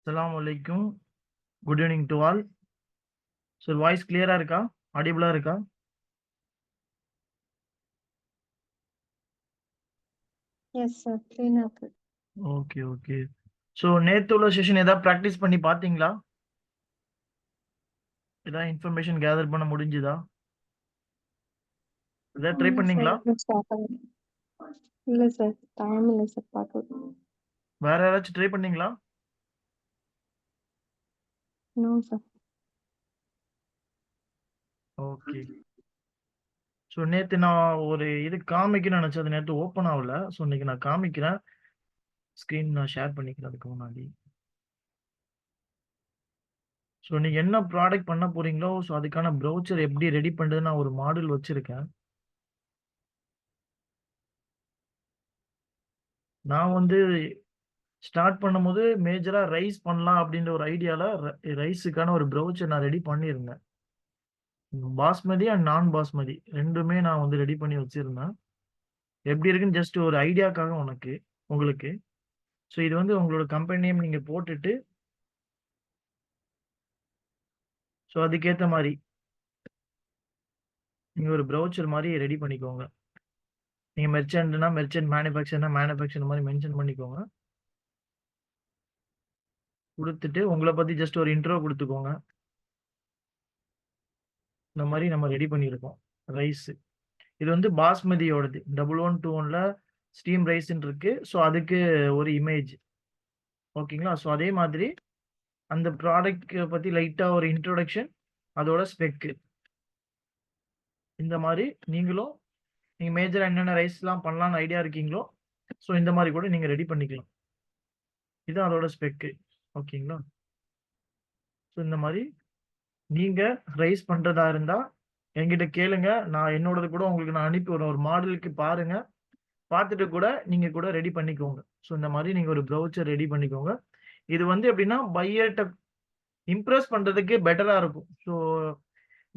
Assalamu alaikum. Good evening to all. So voice clear இருக்கா? audible இருக்கா? Yes, sir. Clean up. Okay okay. So நேத்து உள்ள session ஏதாவது practice பண்ணி பார்த்தீங்களா? ஏதாவது இன்ஃபர்மேஷன் கேதர் பண்ண முடிஞ்சுதா? ஏதாவது ட்ரை பண்ணீங்களா? இல்ல சார், டைம் இல்ல சார் பார்க்க. வேற யாராச்சும் ட்ரை பண்ணீங்களா? No sir. ஓகே. ஸோ நேத்து நான் ஒரு இது காமிக்கணும்னு நினைச்சேன். அது நேத்து ஓப்பன் ஆகல. ஸோ இன்னைக்கு நான் காமிக்கிறேன். ஸ்க்ரீன் நான் ஷேர் பண்ணிக்கிறேன் அதுக்கு முன்னாடி. ஸோ நீங்க என்ன ப்ராடக்ட் பண்ண போறீங்களோ ஸோ அதுக்கான ப்ரௌச்சர் எப்படி ரெடி பண்றது நான் ஒரு மாடல் வச்சிருக்கேன். நான் வந்து ஸ்டார்ட் பண்ணும்போது மேஜரா ரைஸ் பண்ணலாம் அப்படின்ற ஒரு ஐடியால ரைஸுக்கான ஒரு ப்ரௌச்சர் நான் ரெடி பண்ணியிருந்தேன். பாஸ்மதி அண்ட் நான் பாஸ்மதி ரெண்டுமே நான் வந்து ரெடி பண்ணி வச்சிருந்தேன். எப்படி இருக்குன்னு ஜஸ்ட் ஒரு ஐடியாக்காக உங்களுக்கு. ஸோ இது வந்து உங்களோட கம்பெனி நேம் நீங்க போட்டுட்டு ஸோ அதுக்கேற்ற மாதிரி நீங்க ஒரு ப்ரௌச்சர் மாதிரி ரெடி பண்ணிக்கோங்க. நீங்க மெர்ச்சன்ட்னா மெர்ச்சன்ட், மேனுஃபேக்சர்னா மேனுஃபேக்சர் மாதிரி மென்ஷன் பண்ணிக்கோங்க. கொடுத்துட்டு உங்களை பத்தி ஜஸ்ட் ஒரு இன்ட்ரோ கொடுத்துக்கோங்க. இந்த மாதிரி நம்ம ரெடி பண்ணியிருக்கோம் ரைஸ். இது வந்து பாஸ்மதியோடது 1121ல ஸ்டீம் ரைஸ்ன்னு இருக்கு. ஸோ அதுக்கு ஒரு இமேஜ் ஓகேங்களா. ஸோ அதே மாதிரி அந்த ப்ராடக்ட் பத்தி லைட்டா ஒரு இன்ட்ரோடக்ஷன், அதோட ஸ்பெக்கு இந்த மாதிரி நீங்க மேஜரா என்னென்ன ரைஸ்லாம் பண்ணலாம்னு ஐடியா இருக்கீங்களோ ஸோ இந்த மாதிரி கூட நீங்க ரெடி பண்ணிக்கலாம். இது அதோட ஸ்பெக்கு ஓகேங்களா. ஸோ இந்த மாதிரி நீங்க ரைஸ் பண்றதா இருந்தா என்கிட்ட கேளுங்க. நான் என்னோடது கூட உங்களுக்கு நான் அனுப்பி விடுறேன். ஒரு மாடலுக்கு பாருங்க. பார்த்துட்டு கூட நீங்க கூட ரெடி பண்ணிக்கோங்க. ஸோ இந்த மாதிரி நீங்க ஒரு ப்ரௌச்சர் ரெடி பண்ணிக்கோங்க. இது வந்து எப்படின்னா பையர்ட்ட இம்ப்ரெஸ் பண்றதுக்கு பெட்டரா இருக்கும். ஸோ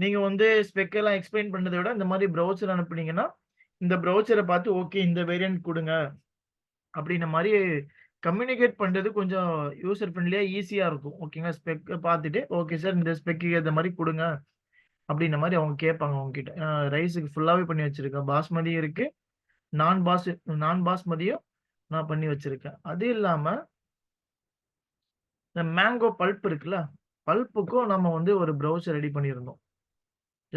நீங்க வந்து ஸ்பெக் எல்லாம் எக்ஸ்பிளைன் பண்ணதை விட இந்த மாதிரி ப்ரௌச்சர் அனுப்புனீங்கன்னா இந்த ப்ரௌச்சரை பார்த்து ஓகே இந்த வேரியன்ட் கொடுங்க அப்படின்ற மாதிரி கம்யூனிகேட் பண்றது கொஞ்சம் யூசர் ஃப்ரெண்ட்லியா ஈஸியா இருக்கும். ஓகேங்களா. ஸ்பெக் பார்த்துட்டு ஓகே சார் இந்த ஸ்பெக்கு ஏற்ற மாதிரி கொடுங்க அப்படின்ற மாதிரி அவங்க கேட்பாங்க உங்ககிட்ட. ரைஸுக்கு ஃபுல்லாவே பண்ணி வச்சிருக்கேன். பாஸ்மதி இருக்கு, நான் பாஸ்மதியும் நான் பண்ணி வச்சிருக்கேன். அது இல்லாம இந்த மேங்கோ பல்ப் இருக்குல்ல, பல்ப்புக்கும் நம்ம வந்து ஒரு ப்ரௌச்சர் ரெடி பண்ணியிருந்தோம்.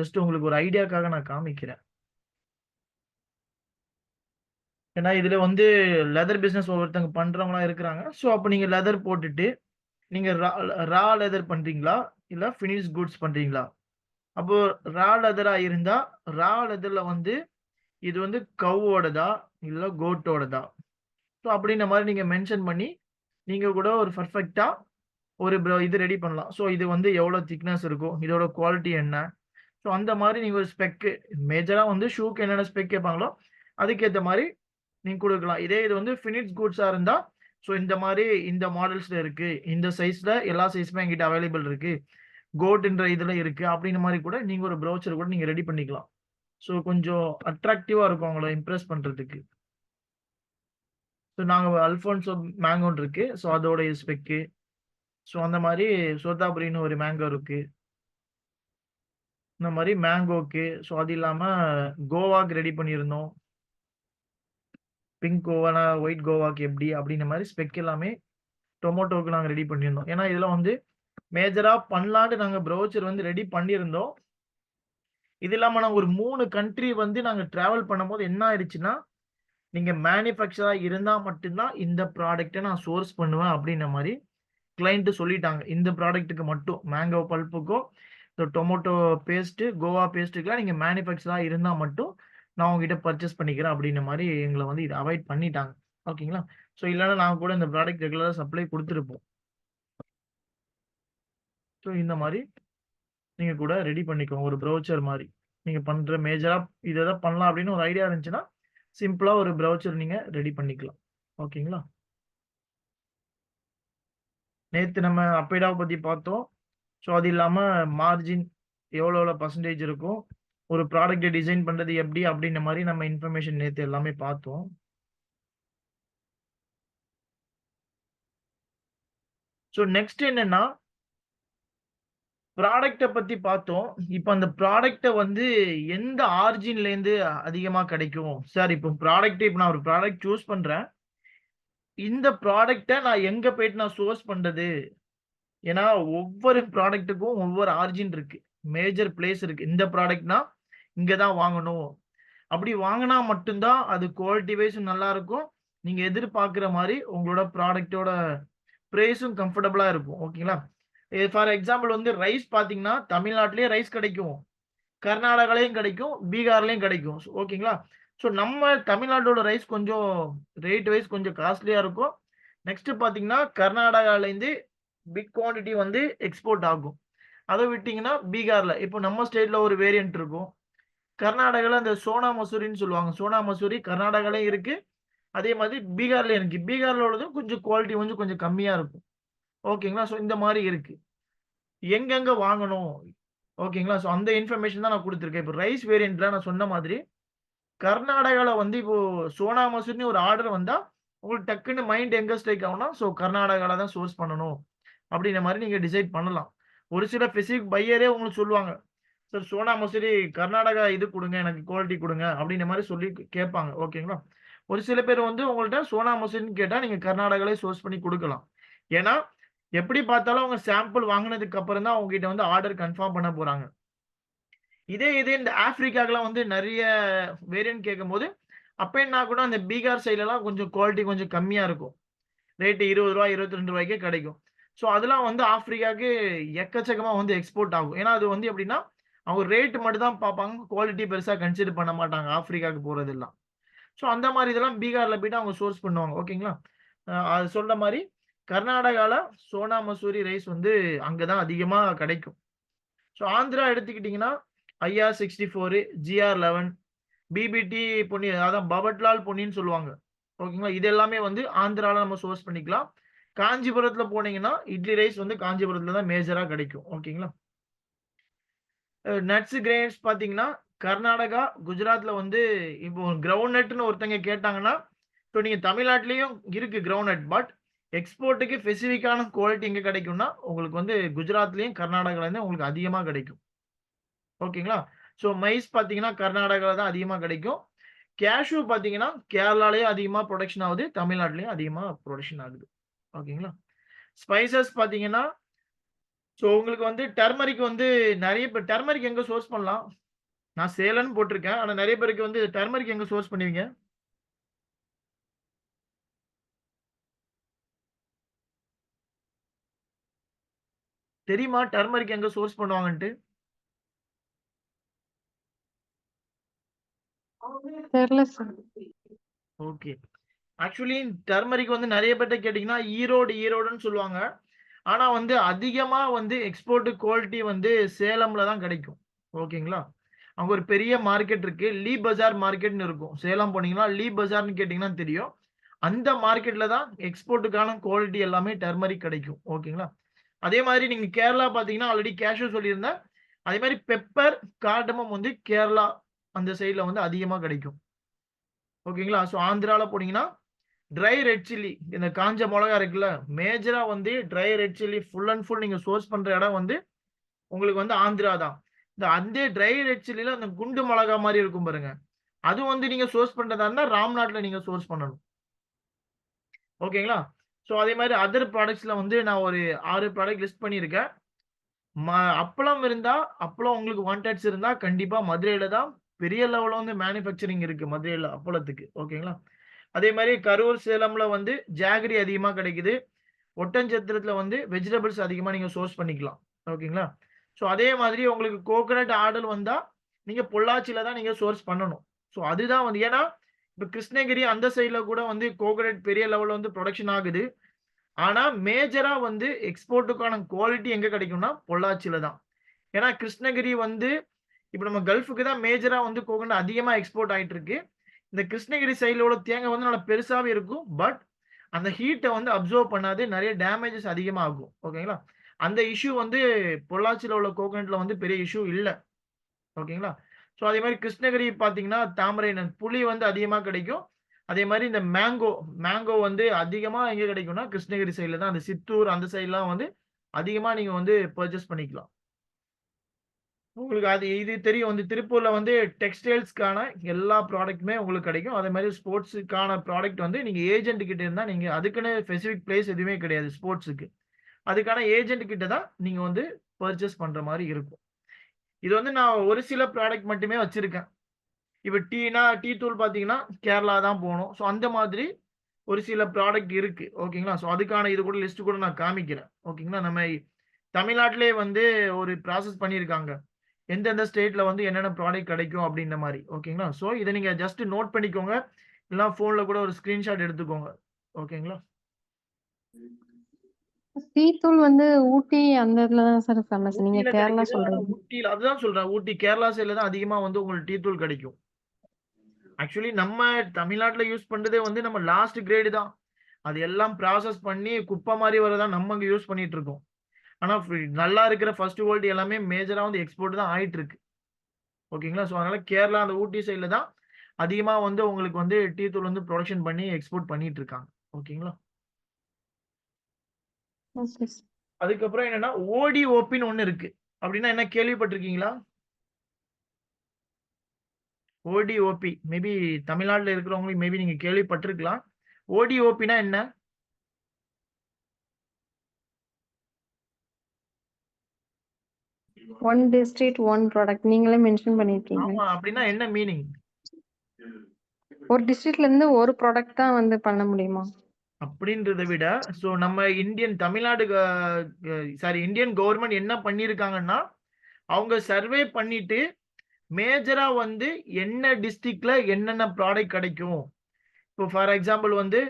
ஜஸ்ட் உங்களுக்கு ஒரு ஐடியாக்காக நான் காமிக்கிறேன். ஏன்னா இதுல வந்து லெதர் பிசினஸ் ஒவ்வொருத்தங்க பண்றவங்களா இருக்கிறாங்க. ஸோ அப்ப நீங்க லெதர் போட்டுட்டு நீங்க ரா லெதர் பண்றீங்களா இல்ல ஃபினிஷ் குட்ஸ் பண்றீங்களா? அப்போ ரா லெதரா இருந்தா ரா லெதர்ல வந்து இது வந்து கவ்வோடதா இல்ல கோட்டோடதா ஸோ அப்படின்ற மாதிரி நீங்க மென்ஷன் பண்ணி நீங்க கூட ஒரு பர்ஃபெக்டா ஒரு இது ரெடி பண்ணலாம். ஸோ இது வந்து எவ்வளவு திக்னஸ் இருக்கும், இதோட குவாலிட்டி என்ன, ஸோ அந்த மாதிரி நீங்க ஒரு ஸ்பெக்கு மேஜரா வந்து ஷூக்கு என்னென்ன ஸ்பெக் கேட்பாங்களோ அதுக்கேற்ற மாதிரி நீங்க கொடுக்கலாம். இதே இது வந்து ஃபினிஷ் குட்ஸா இருந்தா ஸோ இந்த மாதிரி இந்த மாடல்ஸ்ல இருக்கு, இந்த சைஸ்ல எல்லா சைஸுமே என்கிட்ட அவைலபிள் இருக்கு, கோட்ன்ற இதுல இருக்கு அப்படின்ற மாதிரி கூட நீங்க ஒரு ப்ரௌச்சர் கூட நீங்க ரெடி பண்ணிக்கலாம். ஸோ கொஞ்சம் அட்ராக்டிவா இருக்கும் அவங்கள இம்ப்ரெஸ் பண்றதுக்கு. ஸோ நாங்க அல்ஃபோன்சோ மேங்கோன்னு இருக்கு. ஸோ அதோட ஸ்பெக்கு ஸோ அந்த மாதிரி சோத்தாபுரின்னு ஒரு மேங்கோ இருக்கு. இந்த மாதிரி மேங்கோக்கு ஸோ அது இல்லாம கோவாக்கு ரெடி பண்ணியிருந்தோம். பிங்க் கோவானா ஒயிட் கோவாக்கு எப்படி அப்படின்ற மாதிரி ஸ்பெக் எல்லாமே டொமேட்டோக்கு நாங்க ரெடி பண்ணியிருந்தோம். ஏன்னா இதுல வந்து மேஜரா பண்ணலான்னு நாங்க ப்ரௌச்சர் வந்து ரெடி பண்ணியிருந்தோம். இது இல்லாம நாங்க ஒரு 3 கண்ட்ரி வந்து நாங்க டிராவல் பண்ணும்போது என்ன ஆயிடுச்சுன்னா நீங்க மேனுஃபேக்சரா இருந்தா மட்டும்தான் இந்த ப்ராடக்ட்டை நான் சோர்ஸ் பண்ணுவேன் அப்படின்ற மாதிரி கிளைண்ட் சொல்லிட்டாங்க. இந்த ப்ராடக்ட்டுக்கு மட்டும் மேங்கோ பல்ப்புக்கும் இந்த டொமேட்டோ பேஸ்ட் கோவா பேஸ்ட்டுக்குலாம் நீங்க மேனுஃபேக்சரா இருந்தா மட்டும் நான் உங்ககிட்ட பர்ச்சேஸ் பண்ணிக்கிறேன் அப்படின்ற மாதிரி எங்களை வந்து இதை அவாய்ட் பண்ணிட்டாங்க. ஓகேங்களா. ஸோ இல்லைன்னா நாங்க கூட இந்த ப்ராடக்ட் ரெகுலரா சப்ளை கொடுத்துருப்போம். ஸோ இந்த மாதிரி நீங்க கூட ரெடி பண்ணிக்கோங்க ஒரு ப்ரௌச்சர் மாதிரி. நீங்க பண்ற மேஜரா இதை எதாவது பண்ணலாம் அப்படின்னு ஒரு ஐடியா இருந்துச்சுன்னா சிம்பிளா ஒரு ப்ரௌச்சர் நீங்க ரெடி பண்ணிக்கலாம். ஓகேங்களா. நேத்து நம்ம அப்பைடாவை பத்தி பார்த்தோம். ஸோ அது இல்லாம மார்ஜின் எவ்வளோ பர்சன்டேஜ் இருக்கும், ஒரு ப்ராடக்ட்டை டிசைன் பண்றது எப்படி அப்படின்ற மாதிரி நம்ம இன்ஃபர்மேஷன் நேத்து எல்லாமே பார்த்தோம். ஸோ நெக்ஸ்ட் என்னன்னா ப்ராடக்ட்ட பத்தி பார்த்தோம். இப்ப அந்த ப்ராடக்ட்ட வந்து எந்த ஆரிஜின்ல இருந்து அதிகமா கிடைக்கும்? சார் இப்ப நான் ஒரு ப்ராடக்ட் சூஸ் பண்றேன். இந்த ப்ராடக்ட்ட நான் எங்க போயிட்டு நான் சோர்ஸ் பண்றது? ஏன்னா ஒவ்வொரு ப்ராடக்ட்டுக்கும் ஒவ்வொரு ஆரிஜின் இருக்கு. மேஜர் பிளேஸ் இருக்கு. இந்த ப்ராடக்ட்னா இங்க தான் வாங்கணும். அப்படி வாங்குனா மட்டும் தான் அது குவாலிட்டி வைஸ் நல்லா இருக்கும். நீங்க எதிர்பார்க்கிற மாரி உங்களோட ப்ராடக்ட்டோட பிரைஸும் கம்ஃபர்டபுளா இருக்கும். ஓகேங்களா? ஃபார் எக்ஸாம்பிள் வந்து ரைஸ் பார்த்தீங்கன்னா, தமிழ்நாட்டிலேயே ரைஸ் கிடைக்கும். கர்நாடகாலயும் கிடைக்கும். பீகார்லயும் கிடைக்கும். ஓகேங்களா? ஸோ நம்ம தமிழ்நாட்டோட ரைஸ் கொஞ்சம் ரேட் வைஸ் கொஞ்சம் காஸ்ட்லியா இருக்கும். நெக்ஸ்ட் பார்த்தீங்கன்னா, கர்நாடகாலேருந்து பிக் குவான்டிட்டி வந்து எக்ஸ்போர்ட் ஆகும். அத விட்டீங்கன்னா, பீகார்ல இப்போ நம்ம ஸ்டேட்ல ஒரு வேரியன்ட் இருக்கும். கர்நாடகால அந்த சோனா மசூரின்னு சொல்லுவாங்க. சோனா மசூரி கர்நாடகாலயும் இருக்கு. அதே மாதிரி பீகார்லயும் இருக்கு. பீகார்ல உள்ளதும் கொஞ்சம் குவாலிட்டி கொஞ்சம் கம்மியா இருக்கும். ஓகேங்களா? ஸோ இந்த மாரி இருக்கு. எங்கெங்க வாங்கணும்? ஓகேங்களா? ஸோ அந்த இன்ஃபர்மேஷன் தான் நான் குடுத்துருக்கேன். இப்ப ரைஸ் வேரியன்ட்ல நான் சொன்ன மாதிரி, கர்நாடகால வந்து இப்போ சோனா மசூரின்னு ஒரு ஆர்டர் வந்தா, உங்களுக்கு டக்குன்னு மைண்ட் எங்க ஸ்ட்ரைக் ஆகும்னா, ஸோ கர்நாடகால தான் சோர்ஸ் பண்ணணும். அப்படின்ற மாரி நீங்க டிசைட் பண்ணலாம். ஒரு சில ஸ்பெசிஃபிக் பையரே உங்களுக்கு சொல்லுவாங்க. சார் சோனா மசூரி கர்நாடகா இது குடுங்க. எனக்கு குவாலிட்டி குடுங்க. அப்படின்ற மாரி சொல்லி கேட்பாங்க. ஓகேங்களா? ஒரு சில பேர் வந்து உங்கள்ட்ட சோனா மசூரின்னு கேட்டா, நீங்க கர்நாடகாலயே சோர்ஸ் பண்ணி குடுக்கலாம். ஏன்னா, எப்படி பார்த்தாலும் அவங்க சாம்பிள் வாங்குனதுக்கு அப்புறம் தான் உங்ககிட்ட வந்து ஆர்டர் கன்ஃபார்ம் பண்ண போறாங்க. இதே இந்த ஆப்பிரிக்காக்குலாம் வந்து நெறைய வேரியன்ட் கேட்கும்போது, அப்ப என்ன ஆகும்னா, அந்த பீகார் சைட்லலாம் கொஞ்சம் குவாலிட்டி கொஞ்சம் கம்மியா இருக்கும். ரேட் ரூ. 20 ரூ. 22க்கே கிடைக்கும். ஸோ அதெல்லாம் வந்து ஆப்பிரிக்காக்கு எக்கச்சக்கமா வந்து எக்ஸ்போர்ட் ஆகும். ஏன்னா அது வந்து எப்படின்னா, அவங்க ரேட் மட்டும் தான் பார்ப்பாங்க. குவாலிட்டி பெருசா கன்சிடர் பண்ண மாட்டாங்க. ஆப்பிரிக்காக்கு போறதெல்லாம். ஸோ அந்த மாரி இதெல்லாம் பீகார்ல போயிட்டு அவங்க சோர்ஸ் பண்ணுவாங்க. ஓகேங்களா? அது சொல்ற மாரி கர்நாடகால சோனா மசூரி ரைஸ் வந்து அங்க தான் அதிகமா கிடைக்கும். ஸோ ஆந்திரா எடுத்துக்கிட்டீங்கன்னா, IR64, GR11, பிபிடி பொன்னி அதான் பவட்லால் பொன்னின்னு சொல்லுவாங்க. ஓகேங்களா? இது எல்லாமே வந்து ஆந்திரால நம்ம சோர்ஸ் பண்ணிக்கலாம். காஞ்சிபுரத்துல போனீங்கன்னா, இட்லி ரைஸ் வந்து காஞ்சிபுரத்துல தான் மேஜரா கிடைக்கும். ஓகேங்களா? நட்ஸ், கிரெயின்ஸ் பார்த்தீங்கன்னா, கர்நாடகா, குஜராத்ல வந்து இப்போ கிரவுண்ட் நட்ன்னு ஒருத்தங்க கேட்டாங்கன்னா, இப்போ நீங்க தமிழ்நாட்டிலயும் இருக்கு கிரவுண்ட் நட். பட் எக்ஸ்போர்ட்க்கு ஸ்பெசிஃபிக்கான குவாலிட்டி எங்க கிடைக்கும்னா, உங்களுக்கு வந்து குஜராத்லயும், கர்நாடகாலயும் உங்களுக்கு அதிகமா கிடைக்கும். ஓகேங்களா? ஸோ மைஸ் பார்த்தீங்கன்னா, கர்நாடகால தான் அதிகமா கிடைக்கும். கேஷ்யூ பார்த்தீங்கன்னா, கேரளாலயும் அதிகமா புரொடக்ஷன் ஆகுது. தமிழ்நாட்டிலயும் அதிகமா புரொடக்ஷன் ஆகுது. ஓகேங்களா? ஸ்பைசஸ் பார்த்தீங்கன்னா, ஸோ உங்களுக்கு வந்து டர்மரிக் வந்து நெறைய பேர் டர்மரிக் எங்க சோர்ஸ் பண்ணலாம்? நான் சேலம்ன்னு போட்டிருக்கேன். ஆனா நெறைய பேருக்கு வந்து டர்மரிக் எங்க சோர்ஸ் பண்ணுவீங்க? தெரியுமா டர்மரிக் எங்க சோர்ஸ் பண்ணுவாங்கன்ட்டு? தெரியல சார். ஓகே. ஆக்சுவலி டர்மரிக் வந்து நெறைய பேர்ட்ட கேட்டீங்கன்னா, ஈரோடுன்னு சொல்லுவாங்க. ஆனா வந்து அதிகமா வந்து எக்ஸ்போர்ட் குவாலிட்டி வந்து சேலம்ல தான் கிடைக்கும். ஓகேங்களா? அங்க ஒரு பெரிய மார்க்கெட் இருக்கு. லீ பஜார் மார்க்கெட்ன்னு இருக்கும். சேலம் போனீங்கன்னா, லீ பஜார்ன்னு கேட்டீங்கன்னா தெரியும். அந்த மார்க்கெட்ல தான் எக்ஸ்போர்ட்டுக்கான குவாலிட்டி எல்லாமே டர்மரிக் கிடைக்கும். ஓகேங்களா? அதே மாதிரி நீங்க கேரளா பார்த்தீங்கன்னா, ஆல்ரெடி கேஷ்யூ சொல்லியிருந்தேன். அதே மாரி பெப்பர், கார்டமம் வந்து கேரளா அந்த சைட்ல வந்து அதிகமா கிடைக்கும். ஓகேங்களா? ஸோ ஆந்திரால போனீங்கன்னா, ட்ரை ரெட் சில்லி இந்த காஞ்ச மொளகா இருக்குல்ல, மேஜரா வந்து try red chilli full and full நீங்க சோர்ஸ் பண்ற இடம் வந்து உங்களுக்கு வந்து ஆந்திரா தான். அந்த ட்ரை ரெட் சில்லில அந்த குண்டு மொளகா மாரி இருக்கும் பாருங்க. அது வந்து நீங்க சோர்ஸ் பண்றதா இருந்தா ராம்நாட்ல நீங்க சோர்ஸ் பண்ணணும். ஓகேங்களா? ஸோ அதே மாரி அதர் ப்ராடக்ட்ஸ்ல வந்து நான் ஒரு 6 ப்ராடக்ட் லிஸ்ட் பண்ணியிருக்கேன். ம அப்பளம் இருந்தா, அப்பளம் உங்களுக்கு வாண்டட்ஸ் இருந்தா கண்டிப்பா மதுரையில தான் பெரிய லெவல்ல வந்து மேனுஃபேக்சரிங் இருக்கு மதுரையில அப்பளத்துக்கு. ஓகேங்களா? அதே மாரி கரூர், சேலம்ல வந்து ஜாகரி அதிகமா கிடைக்குது. ஒட்டன்சத்திரத்தில வந்து வெஜிடபிள்ஸ் அதிகமா நீங்க சோர்ஸ் பண்ணிக்கலாம். ஓகேங்களா? ஸோ அதே மாதிரி உங்களுக்கு கோகனட் ஆர்டர் வந்தா, நீங்க பொள்ளாச்சியில தான் நீங்க சோர்ஸ் பண்ணணும். ஸோ அதுதான் வந்து ஏன்னா, இப்ப கிருஷ்ணகிரி அந்த சைட்ல கூட வந்து கோகனட் பெரிய லெவல்ல வந்து புரொடக்ஷன் ஆகுது. ஆனா, மேஜரா வந்து எக்ஸ்போர்ட்டுக்கான குவாலிட்டி எங்க கிடைக்கும்னா, பொள்ளாச்சியில தான். ஏன்னா, கிருஷ்ணகிரி வந்து இப்ப நம்ம கல்ஃப்க்கு தான் மேஜரா வந்து கோகனட் அதிகமா எக்ஸ்போர்ட் ஆயிட்டு இருக்கு. இந்த கிருஷ்ணகிரி சைட்ல உள்ள தேங்காய் வந்து நல்லா பெருசாவே இருக்கும். பட் அந்த ஹீட்ட வந்து அப்சர்வ் பண்ணாது. நெறைய டேமேஜஸ் அதிகமா ஆகும். ஓகேங்களா? அந்த இஷ்யூ வந்து பொள்ளாச்சியில உள்ள கோகனட்ல வந்து பெரிய இஷ்யூ இல்ல. ஓகேங்களா? ஸோ அதே மாரி கிருஷ்ணகிரி பார்த்தீங்கன்னா, தாமரை புளி வந்து அதிகமா கிடைக்கும். அதே மாதிரி இந்த மேங்கோ வந்து அதிகமா எங்க கிடைக்கும்னா கிருஷ்ணகிரி சைடுல தான், அந்த சித்தூர் அந்த சைட்லாம் வந்து அதிகமா நீங்க வந்து பர்ச்சேஸ் பண்ணிக்கலாம். உங்களுக்கு அது இது தெரியும் வந்து திருப்பூர்ல வந்து டெக்ஸ்டைல்ஸ்க்கான எல்லா ப்ராடக்ட்டுமே உங்களுக்கு கிடைக்கும். அதே மாதிரி ஸ்போர்ட்ஸுக்கான ப்ராடக்ட் வந்து நீங்க ஏஜென்ட் கிட்ட இருந்தா நீங்க அதுக்குன்னு ஸ்பெசிபிக் பிளேஸ் எதுவுமே கிடையாது ஸ்போர்ட்ஸுக்கு. அதுக்கான ஏஜென்ட் கிட்ட தான் நீங்க வந்து பர்ச்சேஸ் பண்ற மாரி இருக்கும். இது வந்து நான் ஒரு சில ப்ராடக்ட் மட்டுமே வச்சிருக்கேன். இப்ப டீ தூள் பார்த்தீங்கன்னா, கேரளா தான் போணும். ஸோ அந்த மாதிரி ஒரு சில ப்ராடக்ட் இருக்கு. ஓகேங்களா? ஸோ அதுக்கான இது கூட லிஸ்ட் கூட நான் காமிக்கிறேன். ஓகேங்களா? நம்ம தமிழ்நாட்டிலேயே வந்து ஒரு ப்ராசஸ் பண்ணியிருக்காங்க. எந்தெந்த ஸ்டேட்ல வந்து என்னென்ன ப்ராடக்ட் கிடைக்கும் அப்டின்ற மாரி. ஓகேங்களா? ஸோ இத நீங்க ஜஸ்ட் நோட் பண்ணிக்கோங்க. இல்லனா ஃபோன்ல கூட ஒரு ஸ்கிரீன்ஷாட் எடுத்துக்கோங்க. ஓகேங்களா? டீ தூள் வந்து ஊட்டி அந்த இதுல தான் சார் ஃபேமஸ். நீங்க ஊட்டியில கேரளா கிடைக்குது. ஆனா சொல்றீங்க. ஊட்டியில அதுதான் சொல்றேன். ஊட்டி, கேரளா சைட்ல தான் அதிகமா வந்து உங்களுக்கு டீ தூள் கிடைக்கும். ஆக்சுவலி நம்ம தமிழ்நாட்டுல யூஸ் பண்றதே வந்து நம்ம லாஸ்ட் கிரேடு தான். அது எல்லாம் ப்ராசஸ் பண்ணி குப்பை மாரி வரத நம்ம இங்க யூஸ் பண்ணிட்டு இருக்கோம். ஆனா நல்லா இருக்கிற ஃபர்ஸ்ட் குவாலிட்டி எல்லாமே மேஜரா வந்து எக்ஸ்போர்ட் தான் ஆயிட்டு இருக்கு. ஓகேங்களா? ஸோ அதனால கேரளா அந்த ஊட்டி சைட்ல தான் அதிகமா வந்து உங்களுக்கு வந்து டீ தூள் வந்து புரொடக்ஷன் பண்ணி எக்ஸ்போர்ட் பண்ணிட்டு இருக்காங்க. ஓகேங்களா? Okay sir. அதுக்கப்புறம் என்னன்னா ஓடிஓபின்னு ஒண்ணு இருக்கு. அப்படின்னா என்ன கேள்விப்பட்டிருக்கீங்களா? ஓடிஓபி மேபி தமிழ்நாட்டுல இருக்கிறவங்களுக்கு மேபி நீங்க கேள்விப்பட்டிருக்கலாம். ஓடிஓபின்னா என்ன? ஒன் டிஸ்ட்ரிக்ட், ஒன் ப்ராடக்ட் நீங்களே மென்ஷன் பண்ணியிருக்கீங்க. ஆமா. அப்படின்னா என்ன மீனிங்? ஒரு டிஸ்ட்ரிக்ட்ல இருந்து ஒரு ப்ராடக்ட் தான் வந்து பண்ண முடியுமா? அப்படின்றத விட, சோ நம்ம தமிழ்நாடு இந்தியன் கவர்ன்மெண்ட் என்ன பண்ணியிருக்காங்கன்னா, அவங்க சர்வே பண்ணிட்டு, மேஜரா வந்து என்ன டிஸ்ட்ரிக்ட்ல என்னென்ன ப்ராடக்ட் கிடைக்கும். இப்போ ஃபார் எக்ஸாம்பிள் வந்து,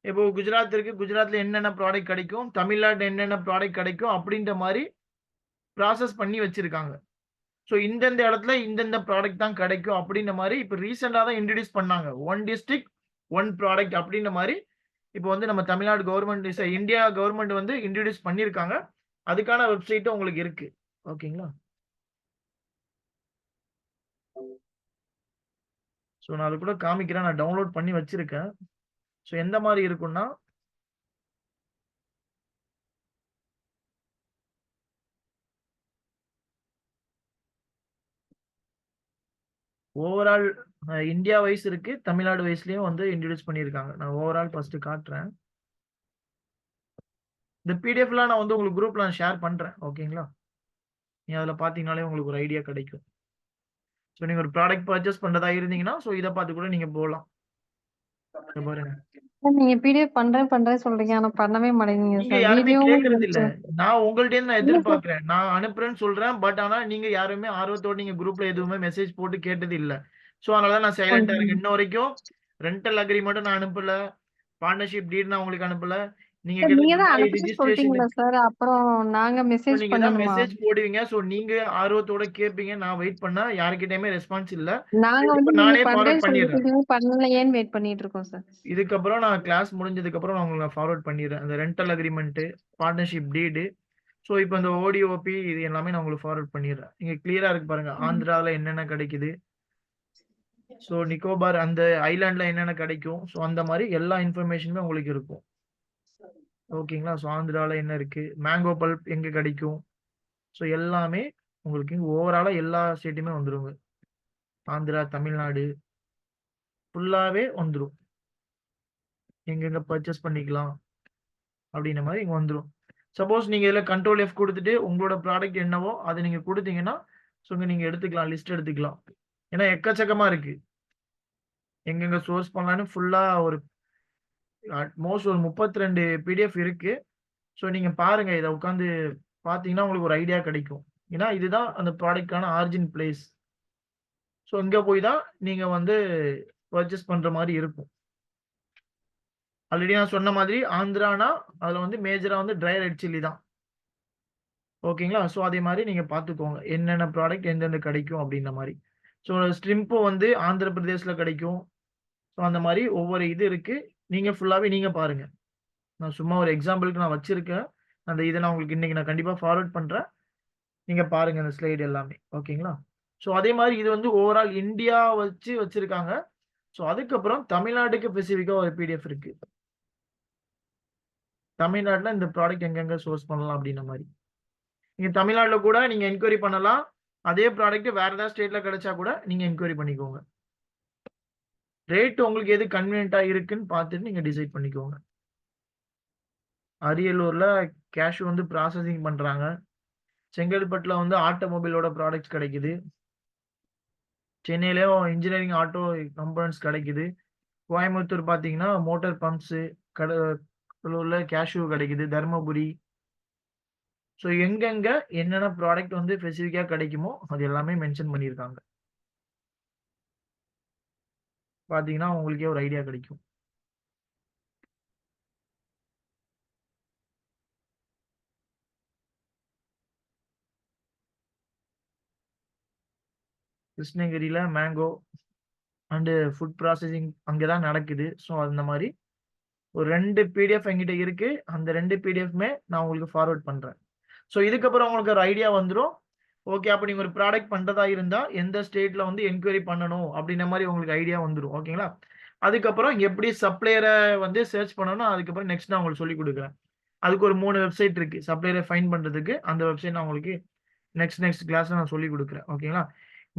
இப்போ குஜராத் இருக்கு. குஜராத்ல என்னென்ன ப்ராடக்ட் கிடைக்கும். தமிழ்நாடு என்னென்ன ப்ராடக்ட் கிடைக்கும். அப்படின்ற மாரி ப்ராசஸ் பண்ணி வச்சிருக்காங்க. சோ இந்தந்த இடத்துல இந்தந்த ப்ராடக்ட் தான் கிடைக்கும் அப்படின்ற மாரி இப்ப ரீசென்ட்டா தான் இன்ட்ரோடியூஸ் பண்ணாங்க. ஒன் டிஸ்ட்ரிக்ட், ஒன் ப்ராடக்ட் அப்படின்ற மாரி இப்போ வந்து நம்ம தமிழ்நாடு கவர்ன்மெண்ட் இந்தியா கவர்ன்மெண்ட் வந்து இன்ட்ரோடியூஸ் பண்ணியிருக்காங்க. அதுக்கான வெப்சைட்டும் உங்களுக்கு இருக்கு. ஓகேங்களா? சோ நான் அது கூட காமிக்கிறேன். நான் டவுன்லோட் பண்ணி வச்சிருக்கேன். சோ எந்த மாரி இருக்கும்னா, ஓவரால் இந்தியா வைஸ் இருக்கு. தமிழ்நாடு வைஸ்லயும் வந்து இன்ட்ரோடியூஸ் பண்ணியிருக்காங்க. நான் ஓவரால் ஃபர்ஸ்ட் காட்டுறேன். இந்த பிடிஎஃப்லாம் நான் வந்து உங்களுக்கு குரூப்ல ஷேர் பண்றேன். ஓகேங்களா? நீங்க அதுல பார்த்தீங்கனாலே உங்களுக்கு ஒரு ஐடியா கிடைக்கும். சோ நீங்க ஒரு ப்ராடக்ட் பர்ச்சேஸ் பண்றதா இருந்தீங்கன்னா, சோ இத பார்த்து கூட நீங்க போலாம். இங்க பாருங்க. சார் நீங்க பிடிஎஃப் பண்றேன்னு சொல்றீங்க. ஆனா பண்ணவே மாட்டேங்கிறீங்க நீங்க சார். யாருமே வீடியோவும் கேட்கறது இல்ல. நான் உங்கள்ட்டேருந்து நான் இல்ல சார். எதிர்பார்க்கிறேன். நான் அனுப்புறேன்னு சொல்றேன். பட் ஆனா நீங்க யாருமே ஆர்வத்தோட நீங்க குரூப்ல எதுவுமே மெசேஜ் போட்டு கேட்டது இல்ல. சோ அதனால தான் நான் சைலன்ட்டா இருக்கேன். இன்ன வரைக்கும் ரெண்டல் அக்ரீமென்ட் நான் அனுப்பல. பார்ட்னர்ஷிப் டீட் நான் உங்களுக்கு அனுப்பல. நீங்க சார் நீங்க தான் கிட்டத்தட்ட அனுப்புச்சு ரிஜிஸ்ட்ரேஷன் சொல்லிட்டீங்களா சார்? அப்புறம் நாங்க சோ மெசேஜ் நீங்க தான் பண்ணணுமா? மெசேஜ் போடுவீங்க. சோ நீங்க ஆர்வத்தோட கேட்பீங்க. நான் வெயிட் பண்ணா யார்கிட்டயுமே ரெஸ்பான்ஸ் இல்ல. நாங்க வந்து இப்ப நீங்க நானே ஃபார்வர்ட் பண்றேன்னு பண்ணிடுறேன். சொல்லிட்டு பண்ணலையேன்னு வெயிட் பண்ணிட்டு இருக்கோம் சார். இதுக்கப்புறம் நான் கிளாஸ் முடிஞ்சதுக்கப்புறம் நான் உங்களுக்கு ஃபார்வர்ட் பண்ணிடுறேன். அந்த rental agreement, partnership deed. So இப்போ இந்த ஓடிஓபி இது எல்லாமே நான் உங்களுக்கு ஃபார்வர்ட் பண்ணிடுறேன். இங்க கிளியரா இருக்கு பாருங்க. ஆந்திரால என்னென்ன கிடைக்குது. ஸோ நிக்கோபார் அந்த ஐலாண்ட்ல என்னென்ன கிடைக்கும். ஸோ அந்த மாதிரி எல்லா இன்ஃபர்மேஷனுமே உங்களுக்கு இருக்கும். ஓகேங்களா? ஸோ ஆந்திரால என்ன இருக்கு. மேங்கோ பல்ப் எங்க கிடைக்கும். ஸோ எல்லாமே உங்களுக்கு ஓவராலா எல்லா ஸ்டேட்டுமே வந்துருங்க. ஆந்திரா, தமிழ்நாடு ஃபுல்லாவே வந்துரும். எங்கெங்க பர்ச்சேஸ் பண்ணிக்கலாம் அப்படின்ற மாதிரி இங்க வந்துரும். சப்போஸ் நீங்க இதுல கண்ட்ரோல் எஃப் குடுத்துட்டு உங்களோட ப்ராடக்ட் என்னவோ அத நீங்க குடுத்தீங்கன்னா, ஸோ நீங்க எடுத்துக்கலாம். லிஸ்ட் எடுத்துக்கலாம். ஏன்னா எக்கச்சக்கமா இருக்கு. எங்கெங்க சோர்ஸ் பண்ணலாம்னு ஃபுல்லா ஒரு அட்மோஸ்ட் ஒரு 32 பிடிஎஃப் இருக்கு. ஸோ நீங்க பாருங்க. இத உட்கார்ந்து பார்த்தீங்கன்னா உங்களுக்கு ஒரு ஐடியா கிடைக்கும். ஏன்னா இதுதான் அந்த ப்ராடக்ட்கான ஆரிஜின் பிளேஸ். ஸோ இங்க போய் தான் நீங்க வந்து பர்ச்சேஸ் பண்ற மாரி இருக்கும். ஆல்ரெடி நான் சொன்ன மாதிரி ஆந்திரானா அதுல வந்து மேஜரா வந்து ட்ரை ரெட் சில்லி தான். ஓகேங்களா? ஸோ அதே மாரி நீங்க பார்த்துக்கோங்க. என்னென்ன ப்ராடக்ட் எந்தெந்த கிடைக்கும் அப்படின்ற மாரி. ஸோ ஸ்ட்ரிம்பும் வந்து ஆந்திர பிரதேஷ்ல கிடைக்கும். ஸோ அந்த மாரி ஒவ்வொரு இது இருக்கு. நீங்க ஃபுல்லாவே நீங்க பாருங்க. நான் சும்மா ஒரு எக்ஸாம்பிள்க்கு நான் வச்சிருக்கேன். அந்த இத நான் உங்களுக்கு இன்னைக்கு நான் கண்டிப்பா ஃபார்வர்ட் பண்றேன். நீங்க பாருங்க அந்த ஸ்லைடு எல்லாமே. ஓகேங்களா? ஸோ அதே மாரி இது வந்து ஓவரால் இந்தியா வச்சிருக்காங்க. ஸோ அதுக்கப்புறம் தமிழ்நாட்டுக்கு ஸ்பெசிஃபிக்கா ஒரு பிடிஎஃப் இருக்கு. தமிழ்நாட்டுல இந்த ப்ராடக்ட் எங்கெங்க சோர்ஸ் பண்ணலாம் அப்படின்ற மாதிரி. நீங்க தமிழ்நாட்டுல கூட நீங்க என்கொயரி பண்ணலாம். அதே ப்ராடக்ட் வேற ஏதாவது ஸ்டேட்ல கிடைச்சா கூட நீங்க என்கொயரி பண்ணிக்கோங்க. ரேட் உங்களுக்கு எது கன்வீனியன்ட்டா இருக்குன்னு பார்த்துட்டு நீங்க டிசைட் பண்ணிக்கோங்க. அரியலூர்ல கேஷ்யூ வந்து ப்ராசஸிங் பண்றாங்க. செங்கல்பட்டுல வந்து ஆட்டோமொபைலோட ப்ராடக்ட்ஸ் கிடைக்குது. சென்னையிலயும் இன்ஜினியரிங் ஆட்டோ கம்போனன்ட்ஸ் கிடைக்குது. கோயம்புத்தூர் பார்த்தீங்கன்னா மோட்டார் பம்ப்ஸ், கடலூர்ல கேஷ்யூ கிடைக்குது. தர்மபுரி. ஸோ எங்கெங்க என்னென்ன ப்ராடக்ட் வந்து ஸ்பெசிஃபிக்கா கிடைக்குமோ அது எல்லாமே மென்ஷன் பண்ணியிருக்காங்க. பார்த்தீங்கன்னா உங்களுக்கே ஒரு ஐடியா கிடைக்கும். கிருஷ்ணகிரியில மேங்கோ அண்ட் ஃபுட் ப்ராசஸிங் அங்கே தான் நடக்குது. ஸோ அந்த மாதிரி ஒரு 2 பிடிஎஃப் என்கிட்ட இருக்கு. அந்த 2 பிடிஎஃப்மே நான் உங்களுக்கு ஃபார்வர்ட் பண்றேன். ஸோ இதுக்கப்புறம் உங்களுக்கு ஒரு ஐடியா வந்துரும். ஓகே, அப்ப நீங்க ஒரு ப்ராடக்ட் பண்றதா இருந்தா எந்த ஸ்டேட்ல வந்து என்கொயரி பண்ணணும் அப்படின்ற மாதிரி உங்களுக்கு ஐடியா வந்துரும். ஓகேங்களா? அதுக்கப்புறம் எப்படி சப்ளையரை வந்து சர்ச் பண்ணணும், அதுக்கப்புறம் நெக்ஸ்ட் நான் உங்களுக்கு சொல்லிக் கொடுக்குறேன். அதுக்கு ஒரு 3 வெப்சைட் இருக்கு. சப்ளையரை ஃபைண்ட் பண்றதுக்கு அந்த வெப்சைட் நான் உங்களுக்கு நெக்ஸ்ட் கிளாஸ்ல நான் சொல்லிக் கொடுக்குறேன். ஓகேங்களா?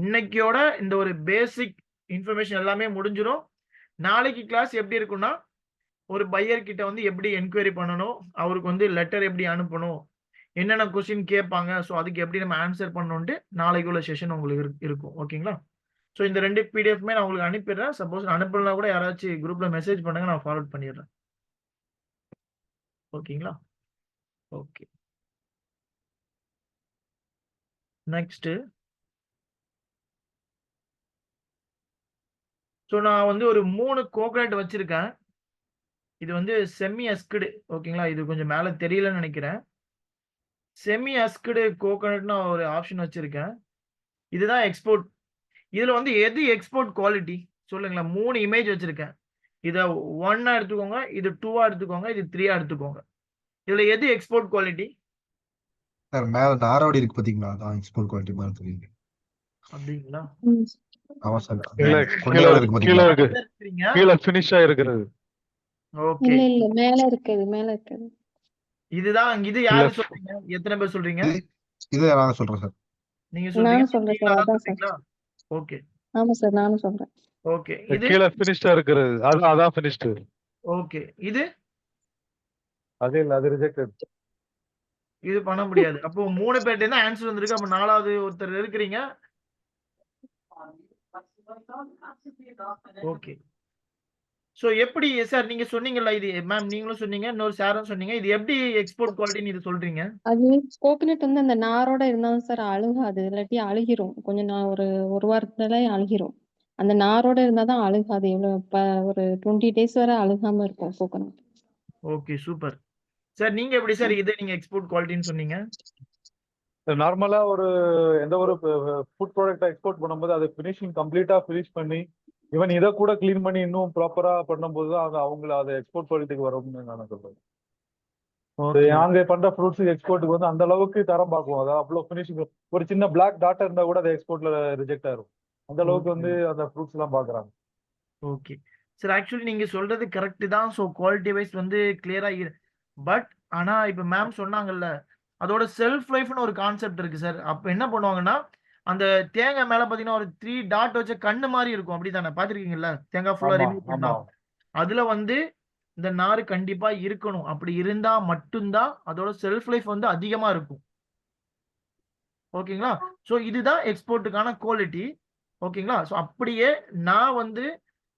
இன்னைக்கோட இந்த ஒரு பேசிக் இன்ஃபர்மேஷன் எல்லாமே முடிஞ்சிரும். நாளைக்கு கிளாஸ் எப்படி இருக்கும்னா, ஒரு பையர் கிட்ட வந்து எப்படி என்கொயரி பண்ணணும், அவருக்கு வந்து லெட்டர் எப்படி அனுப்பணும், என்னென்ன கொஸ்டின் கேட்பாங்க, ஸோ அதுக்கு எப்படி நம்ம ஆன்சர் பண்ணணும்ட்டு நாளைக்கு உள்ள செஷன் உங்களுக்கு இருக்கும். ஓகேங்களா? ஸோ இந்த 2 பிடிஎஃப்மே நான் உங்களுக்கு அனுப்பிடுறேன். சப்போஸ் அனுப்பலனா கூட யாராச்சும் குரூப்ல மெசேஜ் பண்ணுங்க, நான் ஃபார்வர்ட் பண்ணிடுறேன். ஓகேங்களா? ஓகே. நெக்ஸ்ட். ஸோ நான் வந்து ஒரு 3 கோகனட் வச்சிருக்கேன். இது வந்து செமி அஸ்க்டு. ஓகேங்களா? இது கொஞ்சம் மேல தெரியலன்னு நினைக்கிறேன். செமி அஸ்க்டு கோகனட்னு ஒரு ஆப்ஷன் வச்சிருக்கேன். இதுதான் எக்ஸ்போர்ட். இதுல வந்து எது எக்ஸ்போர்ட் குவாலிட்டி சொல்லுங்களேன். 3 இமேஜ் வச்சிருக்கேன். இத 1 எடுத்துக்கோங்க, இது 2 எடுத்துக்கோங்க, இது 3 எடுத்துக்கோங்க. இதுல எது எக்ஸ்போர்ட் குவாலிட்டி? சார் மேல நாரோடி இருக்கு பாத்தீங்களா, அதான் எக்ஸ்போர்ட் குவாலிட்டி மாதிரி தெரியுது. அப்படிங்களா? ம். ஆமா சார். இல்ல, குழந்தையோட இருக்கு கீழ பாத்தீங்களா? இருக்கு. இருக்கிறீங்க. கீழ ஃபினிஷ் ஆயிருக்கிறது. ஓகே. இல்ல மேல இருக்குது மேல இருக்குது. இதுதான். இது இல்ல, யாரு சொல்றீங்க? எத்தனை பேர் சொல்றீங்க? இது இது நான் சொல்றேன் சார். நீங்க சொல்றீங்க. நானும் சொல்றேன் நீங்களும் சார். அதான் அதான் சார். சொல்றீங்களா? ஓகே. ஆமா சார் நானும் சொல்றேன். ஓகே. இது கீழ ஃபினிஷ்டா இருக்கிறது. அதான் ஃபினிஷ்டு. ஓகே. இது அது இல்ல, அது ரிஜெக்டட். இது பண்ண முடியாது. அப்போ 3 பேர்ட்ட தான் ஆன்சர் வந்திருக்கு. அப்ப 4வது ஒருத்தர் இருக்கிறீங்க. ஓகே. சோ எப்படி சார் நீங்க சொன்னீங்கல்ல, இது மேம் நீங்களும் சொன்னீங்க, இன்னொரு சாரும் சொன்னீங்க. இது எப்படி எக்ஸ்போர்ட் குவாலிட்டின்னு இது சொல்றீங்க? அது கோகனட் வந்து அந்த நாரோட இருந்தாலும் சார் அழுகாது. இல்லாட்டி அழுகிரும். கொஞ்சம் நான் ஒரு வாரத்துல அழுகிரும். அந்த நாரோட இருந்தா தான் அழுகாது. ஒரு 20 டேஸ் வரை அழுகாம இருக்கும் கோகனட். Okay, super. சார் நீங்க எப்படி சார் இது நீங்க எக்ஸ்போர்ட் குவாலிட்டின்னு சொன்னீங்க? நார்மலா எந்த ஒரு ஃபுட் ப்ராடக்ட் எக்ஸ்போர்ட் பண்ணும்போது அதை ஃபினிஷிங் கம்ப்ளீட்டா ஃபினிஷ் பண்ணி ஈவன் இதை கூட கிளீன் பண்ணி இன்னும் ப்ராப்பரா பண்ணும்போது தான் அது அவங்கள அதை எக்ஸ்போர்ட் குவாலிட்டிக்கு வரும்னு நான் சொல்றேன். ஓகே. நாங்க பண்ற ஃப்ரூட்ஸ் எக்ஸ்போர்ட்டுக்கு வந்து அந்த அளவுக்கு தரம் பார்க்குவோம். அதாவது அவ்வளவு ஃபினிஷிங். ஒரு சின்ன பிளாக் டாட்டா இருந்தா கூட அது எக்ஸ்போர்ட்ல ரிஜெக்ட் ஆயிரும். அந்த அளவுக்கு வந்து அந்த ஃப்ரூட்ஸ் எல்லாம் பாக்குறாங்க. ஓகே. சார் ஆக்சுவலி நீங்க சொல்றது கரெக்ட் தான். சோ குவாலிட்டி வைஸ் வந்து கிளியரா பட் ஆனா இப்ப மேம் சொன்னாங்கல்ல, அதோட செல்ஃப் லைஃப்னு ஒரு கான்செப்ட் இருக்கு சார். அப்ப என்ன பண்ணுவாங்கன்னா, அந்த தேங்காய் மேல பாத்தீங்கன்னா ஒரு 3 டாட் வச்ச கண்ணு மாதிரி இருக்கும். அப்படிதானே? பாத்திருக்கீங்கல்ல? தேங்காய் ஃபுல்லா ஆமா, ரிமூவ் பண்ணா. ஆமா. அதுல வந்து இந்த நாறு கண்டிப்பா இருக்கணும். அப்படி இருந்தா மட்டும்தான் அதோட செல்ஃப் லைஃப் வந்து அதிகமா இருக்கும். ஓகேங்களா? சோ இதுதான் எக்ஸ்போர்ட்டுக்கான குவாலிட்டி. ஓகேங்களா? சோ அப்படியே நான் வந்து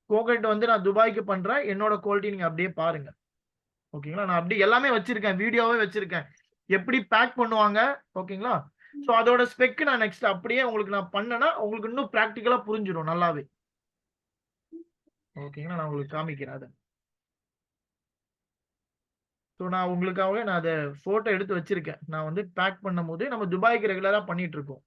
கோகனட் வந்து நான் துபாய்க்கு பண்றேன். என்னோட குவாலிட்டி நீங்க அப்படியே பாருங்க. ஓகேங்களா? நான் அப்படி எல்லாமே வச்சிருக்கேன். வீடியோவே வச்சிருக்கேன். எப்படி பேக் பண்ணுவாங்க. ஓகேங்களா? சோ அதோட ஸ்பெக் நான் நெக்ஸ்ட் அப்படியே உங்களுக்கு நான் பண்ணேன்னா, உங்களுக்கு இன்னும் பிராக்டிகலா புரிஞ்சிரும் நல்லாவே. ஓகேங்களா? நான் உங்களுக்கு காமிக்கிறேன் அத. சோ நான் உங்களுக்காகவே நான் அத போட்டோ எடுத்து வச்சிருக்கேன். நான் வந்து பேக் பண்ணும்போது நம்ம துபாய்க்கு ரெகுலரா பண்ணிட்டு இருக்கோம்.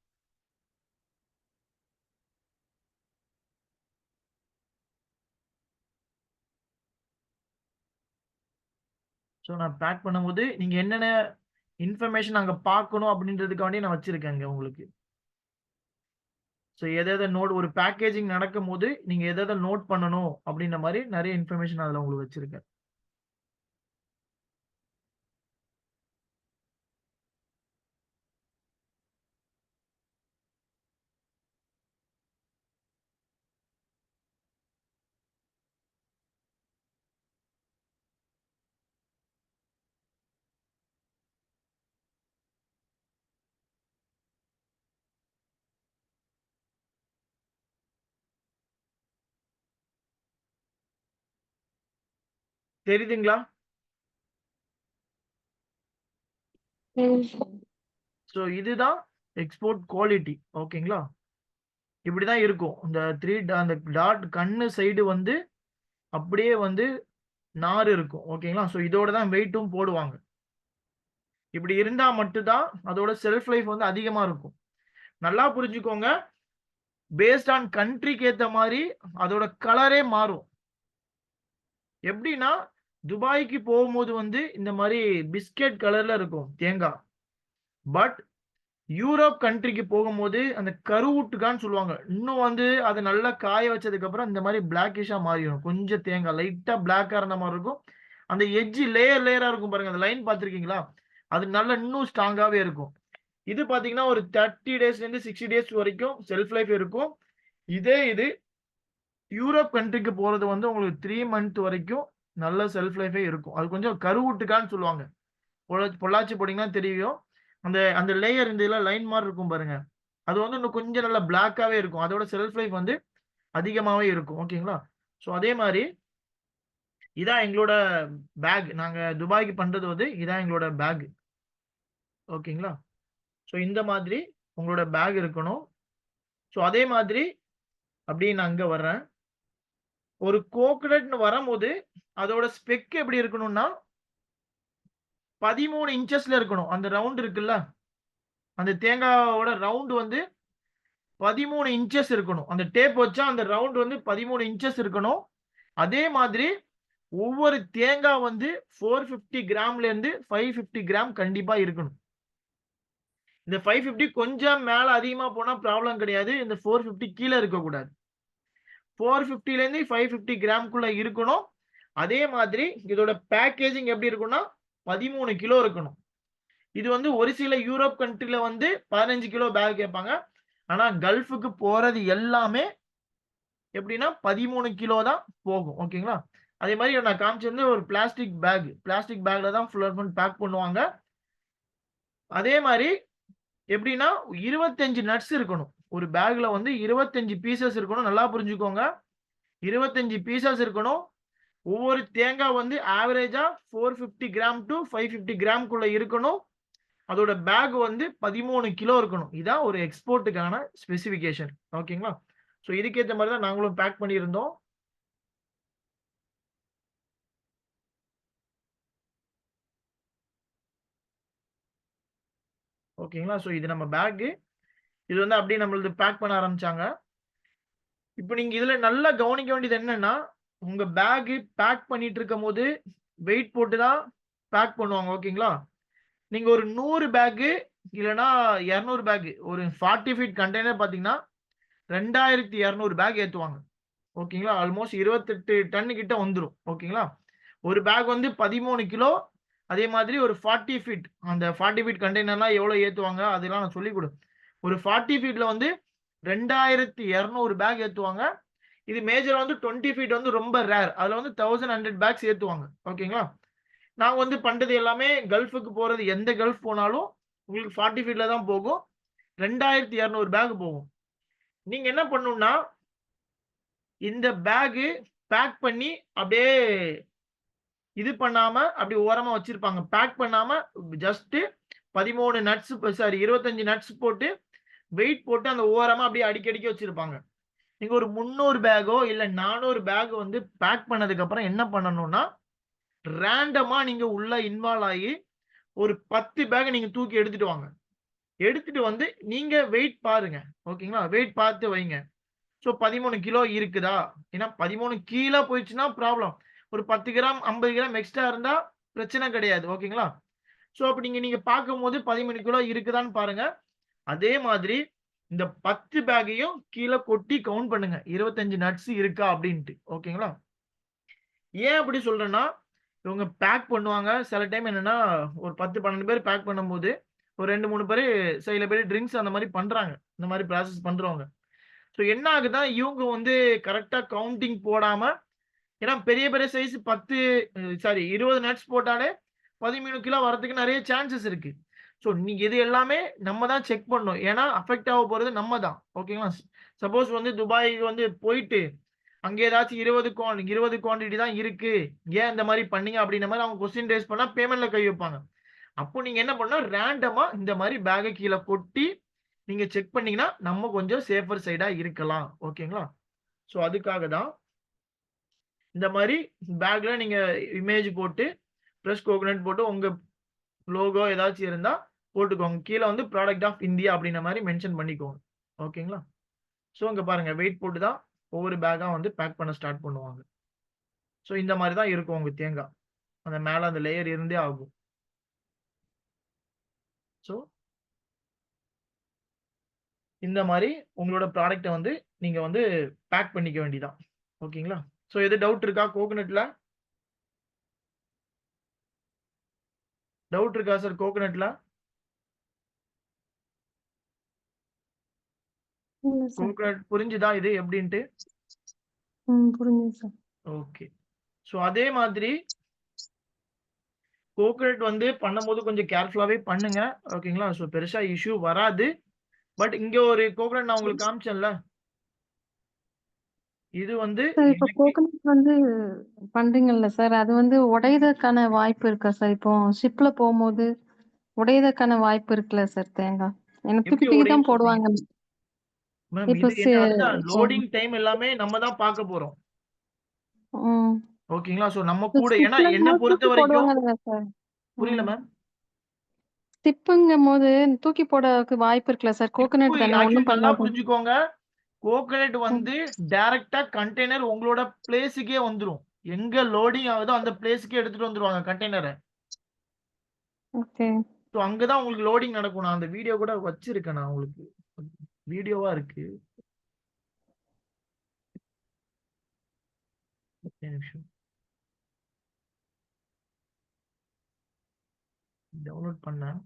சோ நான் பேக் பண்ணும்போது நீங்க என்னென்ன இன்ஃபர்மேஷன் அங்க பார்க்கணும் அப்படின்றதுக்காண்டி நான் வச்சிருக்கேங்க உங்களுக்கு. ஸோ எதை நோட் ஒரு பேக்கேஜிங் நடக்கும் போது நீங்க எதை நோட் பண்ணணும் அப்படின்ற மாதிரி நிறைய இன்ஃபர்மேஷன் அதுல உங்களுக்கு வச்சிருக்கேன். தெரியுதுங்களா? ஸோ இதுதான் எக்ஸ்போர்ட் குவாலிட்டி. ஓகேங்களா? இப்படிதான் இருக்கும். இந்த அந்த டாட் கண்ணு சைடு வந்து அப்படியே வந்து நார் இருக்கும். ஓகேங்களா? ஸோ இதோட தான் வெயிட்டும் போடுவாங்க. இப்படி இருந்தா மட்டும்தான் அதோட செல்ஃப் லைஃப் வந்து அதிகமா இருக்கும். நல்லா புரிஞ்சுக்கோங்க. பேஸ்ட் ஆன் கண்ட்ரிக்கு ஏத்த மாதிரி அதோட கலரே மாறும். எப்படின்னா துபாய்க்கு போகும்போது வந்து இந்த மாதிரி பிஸ்கெட் கலர்ல இருக்கும் தேங்காய். பட் யூரோப் கண்ட்ரிக்கு போகும்போது அந்த கருவுட்டுக்கான்னு சொல்லுவாங்க. இன்னும் வந்து அதை நல்லா காய வச்சதுக்கு அப்புறம் இந்த மாதிரி பிளாக்கிஷா மாறிடும். கொஞ்சம் தேங்காய் லைட்டா பிளாக்கா இருந்த மாதிரி இருக்கும். அந்த எட்ஜ் லேயரா இருக்கும் பாருங்க. அந்த லைன் பார்த்திருக்கீங்களா? அது நல்லா இன்னும் ஸ்ட்ராங்காவே இருக்கும். இது பாத்தீங்கன்னா ஒரு 30 டேஸ்ல இருந்து 60 டேஸ் வரைக்கும் செல்ஃப் லைஃப் இருக்கும். இது யூரோப் கண்ட்ரிக்கு போறது வந்து உங்களுக்கு 3 மந்த் வரைக்கும் நல்ல செல்ஃப் லைஃபே இருக்கும். அது கொஞ்சம் கருவுட்டுக்கான்னு சொல்லுவாங்க. பொள்ளாச்சி போனீங்கன்னா தெரியும். அந்த அந்த லேயர் இந்த இதெல்லாம் லைன் மாதிரி இருக்கும் பாருங்க. அது வந்து இன்னும் கொஞ்சம் நல்லா பிளாக்காவே இருக்கும். அதோட செல்ஃப் லைஃப் வந்து அதிகமாவே இருக்கும். ஓகேங்களா? ஸோ அதே மாதிரி இதான் எங்களோட பேக். நாங்க துபாய்க்கு பண்றது வந்து இதான் எங்களோட பேக். ஓகேங்களா? ஸோ இந்த மாதிரி உங்களோட பேக் இருக்கணும். ஸோ அதே மாதிரி அப்படியே நான் அங்க வர்றேன். ஒரு கோகனட்னு வரும்போது அதோட ஸ்பெக் எப்படி இருக்கணும்னா 13 இன்ச்சஸ்ல இருக்கணும். அந்த ரவுண்ட் இருக்குல்ல, அந்த தேங்காவோட ரவுண்ட் வந்து 13 இன்ச்சஸ் இருக்கணும். அந்த டேப் வச்சா அந்த ரவுண்ட் வந்து 13 இன்ச்சஸ் இருக்கணும். அதே மாதிரி ஒவ்வொரு தேங்காய் வந்து 450 கிராம்ல இருந்து 550 கிராம் கண்டிப்பா இருக்கணும். இந்த 550 கொஞ்சம் மேல அதிகமா போனா ப்ராப்ளம் கிடையாது. இந்த 450 கீழ இருக்கக்கூடாது. 450ல இருந்து 550 கிராம்குள்ள இருக்கணும். அதே மாதிரி இதோட பேக்கேஜிங் எப்படி இருக்கும்னா 13 கிலோ இருக்கணும். இது வந்து ஒரு சில யூரோப் கண்ட்ரில வந்து 15 கிலோ பேக் கேட்பாங்க. ஆனா கல்ஃபுக்கு போறது எல்லாமே எப்படின்னா 13 கிலோ தான் போகும். ஓகேங்களா? அதே மாதிரி நான் காமிச்சது ஒரு பிளாஸ்டிக் பேக். பிளாஸ்டிக் பேக்ல தான் ஃபுல் அண்ட் ஃபுல் பேக் பண்ணுவாங்க. அதே மாதிரி எப்படின்னா 25 நட்ஸ் இருக்கணும். ஒரு பேக்ல வந்து 25 பீசஸ் இருக்கணும். நல்லா புரிஞ்சுக்கோங்க. 25 பீசஸ் இருக்கணும். ஒவ்வொரு தேங்காய் வந்து ஆவரேஜா 450 கிராம் டு 550 கிராம்குள்ள இருக்கணும். அதோட பேக் வந்து 13 கிலோ இருக்கணும். இதான் ஒரு எக்ஸ்போர்ட்டுக்கான ஸ்பெசிஃபிகேஷன். ஓகேங்களா? ஸோ இதுக்கேற்ற மாதிரி தான் நாங்களும் பேக் பண்ணியிருந்தோம். ஓகேங்களா? ஸோ இது நம்ம பேக்கு. இது வந்து அப்படியே நம்மளது பேக் பண்ண ஆரம்பிச்சாங்க. இப்போ நீங்க இதுல நல்லா கவனிக்க வேண்டியது என்னன்னா, உங்க பேக் பேக் பண்ணிட்டு இருக்கும்போது வெயிட் போட்டு தான் பேக் பண்ணுவாங்க. ஓகேங்களா? நீங்க ஒரு 100 பேக் இல்லனா 200 பேக் ஒரு 40 ஃபீட் கண்டெய்னர் பாத்தீங்கன்னா 2200 பேக் ஏத்துவாங்க. ஓகேங்களா? ஆல்மோஸ்ட் 28 டன் கிட்ட வந்துரும். ஓகேங்களா? ஒரு பேக் வந்து 13 கிலோ. அதே மாதிரி ஒரு 40 ஃபீட் அந்த 40 ஃபீட் கண்டெய்னர்லாம் எவ்வளவு ஏத்துவாங்க அதெல்லாம் நான் சொல்லிக் கொடு. ஒரு 40 ஃபீட்ல வந்து 2200 பேக் ஏத்துவாங்க. இது மேஜரா வந்து 20 ஃபீட் வந்து ரொம்ப ரேர். அதுல வந்து 1100 பேக்ஸ் ஏத்துவாங்க. ஓகேங்களா? நான் வந்து பண்றது எல்லாமே கல்ஃபுக்கு போறது எந்த கல்ஃப் போனாலும் உங்களுக்கு 40 ஃபீட்ல தான் போகும். 2200 பேக் போகும். நீங்க என்ன பண்ணணும்னா இந்த பேக் பேக் பண்ணி அப்படியே இது பண்ணாம அப்படி ஓரமா வச்சிருப்பாங்க. பேக் பண்ணாம ஜஸ்ட் 13 நட்ஸ் சாரி 25 நட்ஸ் போட்டு வெயிட் போட்டு அந்த ஓரமா அப்படியே அடிக்கடிக்க வச்சிருப்பாங்க. நீங்க ஒரு 300 பேக்கோ இல்ல 400 பேக் வந்து பேக் பண்ணதுக்கு அப்புறம் என்ன பண்ணணும்னா ரேண்டமா நீங்க உள்ள இன்வால்வ் ஆகி ஒரு 10 பேக் நீங்க தூக்கி எடுத்துட்டு வாங்க. எடுத்துட்டு வந்து நீங்க வெயிட் பாருங்க. ஓகேங்களா? வெயிட் பார்த்து வைங்க. சோ 13 கிலோ இருக்குதா? ஏன்னா 13 கீழ போயிடுச்சுன்னா ப்ராப்ளம். ஒரு 10 கிராம் 50 கிராம் எக்ஸ்ட்ரா இருந்தா பிரச்சனை கிடையாது. ஓகேங்களா? சோ அப்ப நீங்க பார்க்கும்போது 13 கிலோ இருக்குதான்னு பாருங்க. அதே மாதிரி இந்த 10 பேக்கையும் கீழே கொட்டி கவுண்ட் பண்ணுங்க 25 நட்ஸ் இருக்கா அப்படின்ட்டு. ஓகேங்களா? ஏன் அப்படி சொல்றேன்னா இவங்க பேக் பண்ணுவாங்க. சில டைம் என்னன்னா ஒரு 10 12 பேர் பேக் பண்ணும்போது ஒரு 2 3 பேர் சில பேர் ட்ரிங்க்ஸ் அந்த மாதிரி பண்றாங்க. இந்த மாதிரி ப்ராசஸ் பண்றவங்க. ஸோ என்ன ஆகுதுன்னா இவங்க வந்து கரெக்டா கவுண்டிங் போடாம, ஏன்னா பெரிய பெரிய சைஸ் 20 நட்ஸ் போட்டாலே 13 கிலோ வரதுக்கு நிறைய சான்சஸ் இருக்கு. ஸோ நீங்க இது எல்லாமே நம்ம தான் செக் பண்ணணும். ஏன்னா அஃபெக்ட் ஆக போறது நம்ம தான். ஓகேங்களா? சப்போஸ் வந்து துபாய் வந்து போயிட்டு அங்க ஏதாச்சும் 20 குவாண்டிட்டி தான் இருக்கு. ஏன் இந்த மாதிரி பண்ணீங்க அப்படின்ற மாதிரி அவங்க கொஸ்டின் ரேஸ் பண்ணா பேமெண்ட்ல கை வைப்பாங்க. அப்போ நீங்க என்ன பண்ணணும், ரேண்டமா இந்த மாதிரி பேக்கை கீழே கொட்டி நீங்க செக் பண்ணீங்கன்னா நம்ம கொஞ்சம் சேஃபர் சைடா இருக்கலாம். ஓகேங்களா? ஸோ அதுக்காக தான் இந்த மாதிரி பேக்ல நீங்க இமேஜ் போட்டு ப்ளஸ் கோகனட் போட்டு உங்க லோகோ ஏதாச்சும் இருந்தா போட்டுக்கோங்க. கீழே வந்து ப்ராடக்ட் ஆஃப் இந்தியா அப்படின்ற மாதிரி மென்ஷன் பண்ணிக்கோங்க. ஓகேங்களா? ஸோ இங்க பாருங்க வெயிட் போட்டு தான் ஒவ்வொரு பேக்கா வந்து பேக் பண்ண ஸ்டார்ட் பண்ணுவாங்க. ஸோ இந்த மாதிரி தான் இருக்கும் உங்க தேங்காய். அந்த மேல அந்த லேயர் இருந்தே ஆகும். ஸோ இந்த மாதிரி உங்களோட ப்ராடக்ட்டை வந்து நீங்க வந்து பேக் பண்ணிக்க வேண்டியதான். ஓகேங்களா? ஸோ எது டவுட் இருக்கா கோகனட்ல? டவுட் இருக்கா சார் கோகனட்ல? இல்ல சார். கோகனட் புரிஞ்சுதா இது எப்படின்ட்டு? புரிஞ்சுது சார். ஓகே. ஸோ அதே மாதிரி கோகனட் வந்து பண்ணும்போது கொஞ்சம் கேர்ஃபுல்லாவே பண்ணுங்க. ஓகேங்களா? ஸோ பெருசா இஷ்யூ வராது. பட் இங்க ஒரு கோகனட் நான் உங்களுக்கு காமிச்சேன்ல. இது வந்து சார் இப்ப எனக்கு கோகனட் வந்து பண்றீங்கல்ல சார், அது வந்து உடையதற்கான வாய்ப்பு இருக்கா சார்? இப்போ ஷிப்ல போகும்போது உடையதற்கான வாய்ப்பு இருக்குல்ல சார் தேங்காய்? ஏன்னா தூக்கி எப்படி தூக்கி தான் உடையும்னு சொல்றீங்க? போடுவாங்க. மேம் இப்போ இது என்ன அதுதான் லோடிங் டைம் எல்லாமே நம்ம தான் பார்க்க போறோம். ம். ஓகேங்களா? ஸோ நம்ம இப்போ கூட ஏன்னா என்ன ஸ்டிப்லங்கும்போது பொறுத்த தூக்கி வரைக்கும் போடுவாங்கல்ல சார்? புரியல மேம். ஸ்டிப்புங்கும்போது தூக்கி போடக்கு வாய்ப்பு இருக்குல்ல சார்? கோகனட் தானே ஆக்சுவலி ஒண்ணும் நல்லா பண்ணாது. புரிஞ்சுக்கோங்க. கோகனட் வந்து டைரக்ட்டா கண்டெய்னர் உங்களோட பிளேஸ்க்கே வந்துரும். எங்க லோடிங் ஆகுதோ அந்த பிளேஸ்க்கே எடுத்துட்டு வந்துருவாங்க கண்டெய்னர. ஓகே. ஸோ அங்க தான் உங்களுக்கு லோடிங் நடக்கும். நான் அந்த வீடியோ கூட வச்சிருக்கேன் நான் உங்களுக்கு. வீடியோவா இருக்கு. ஒரே நிமிஷம். டவுன்லோட் பண்ணேன்.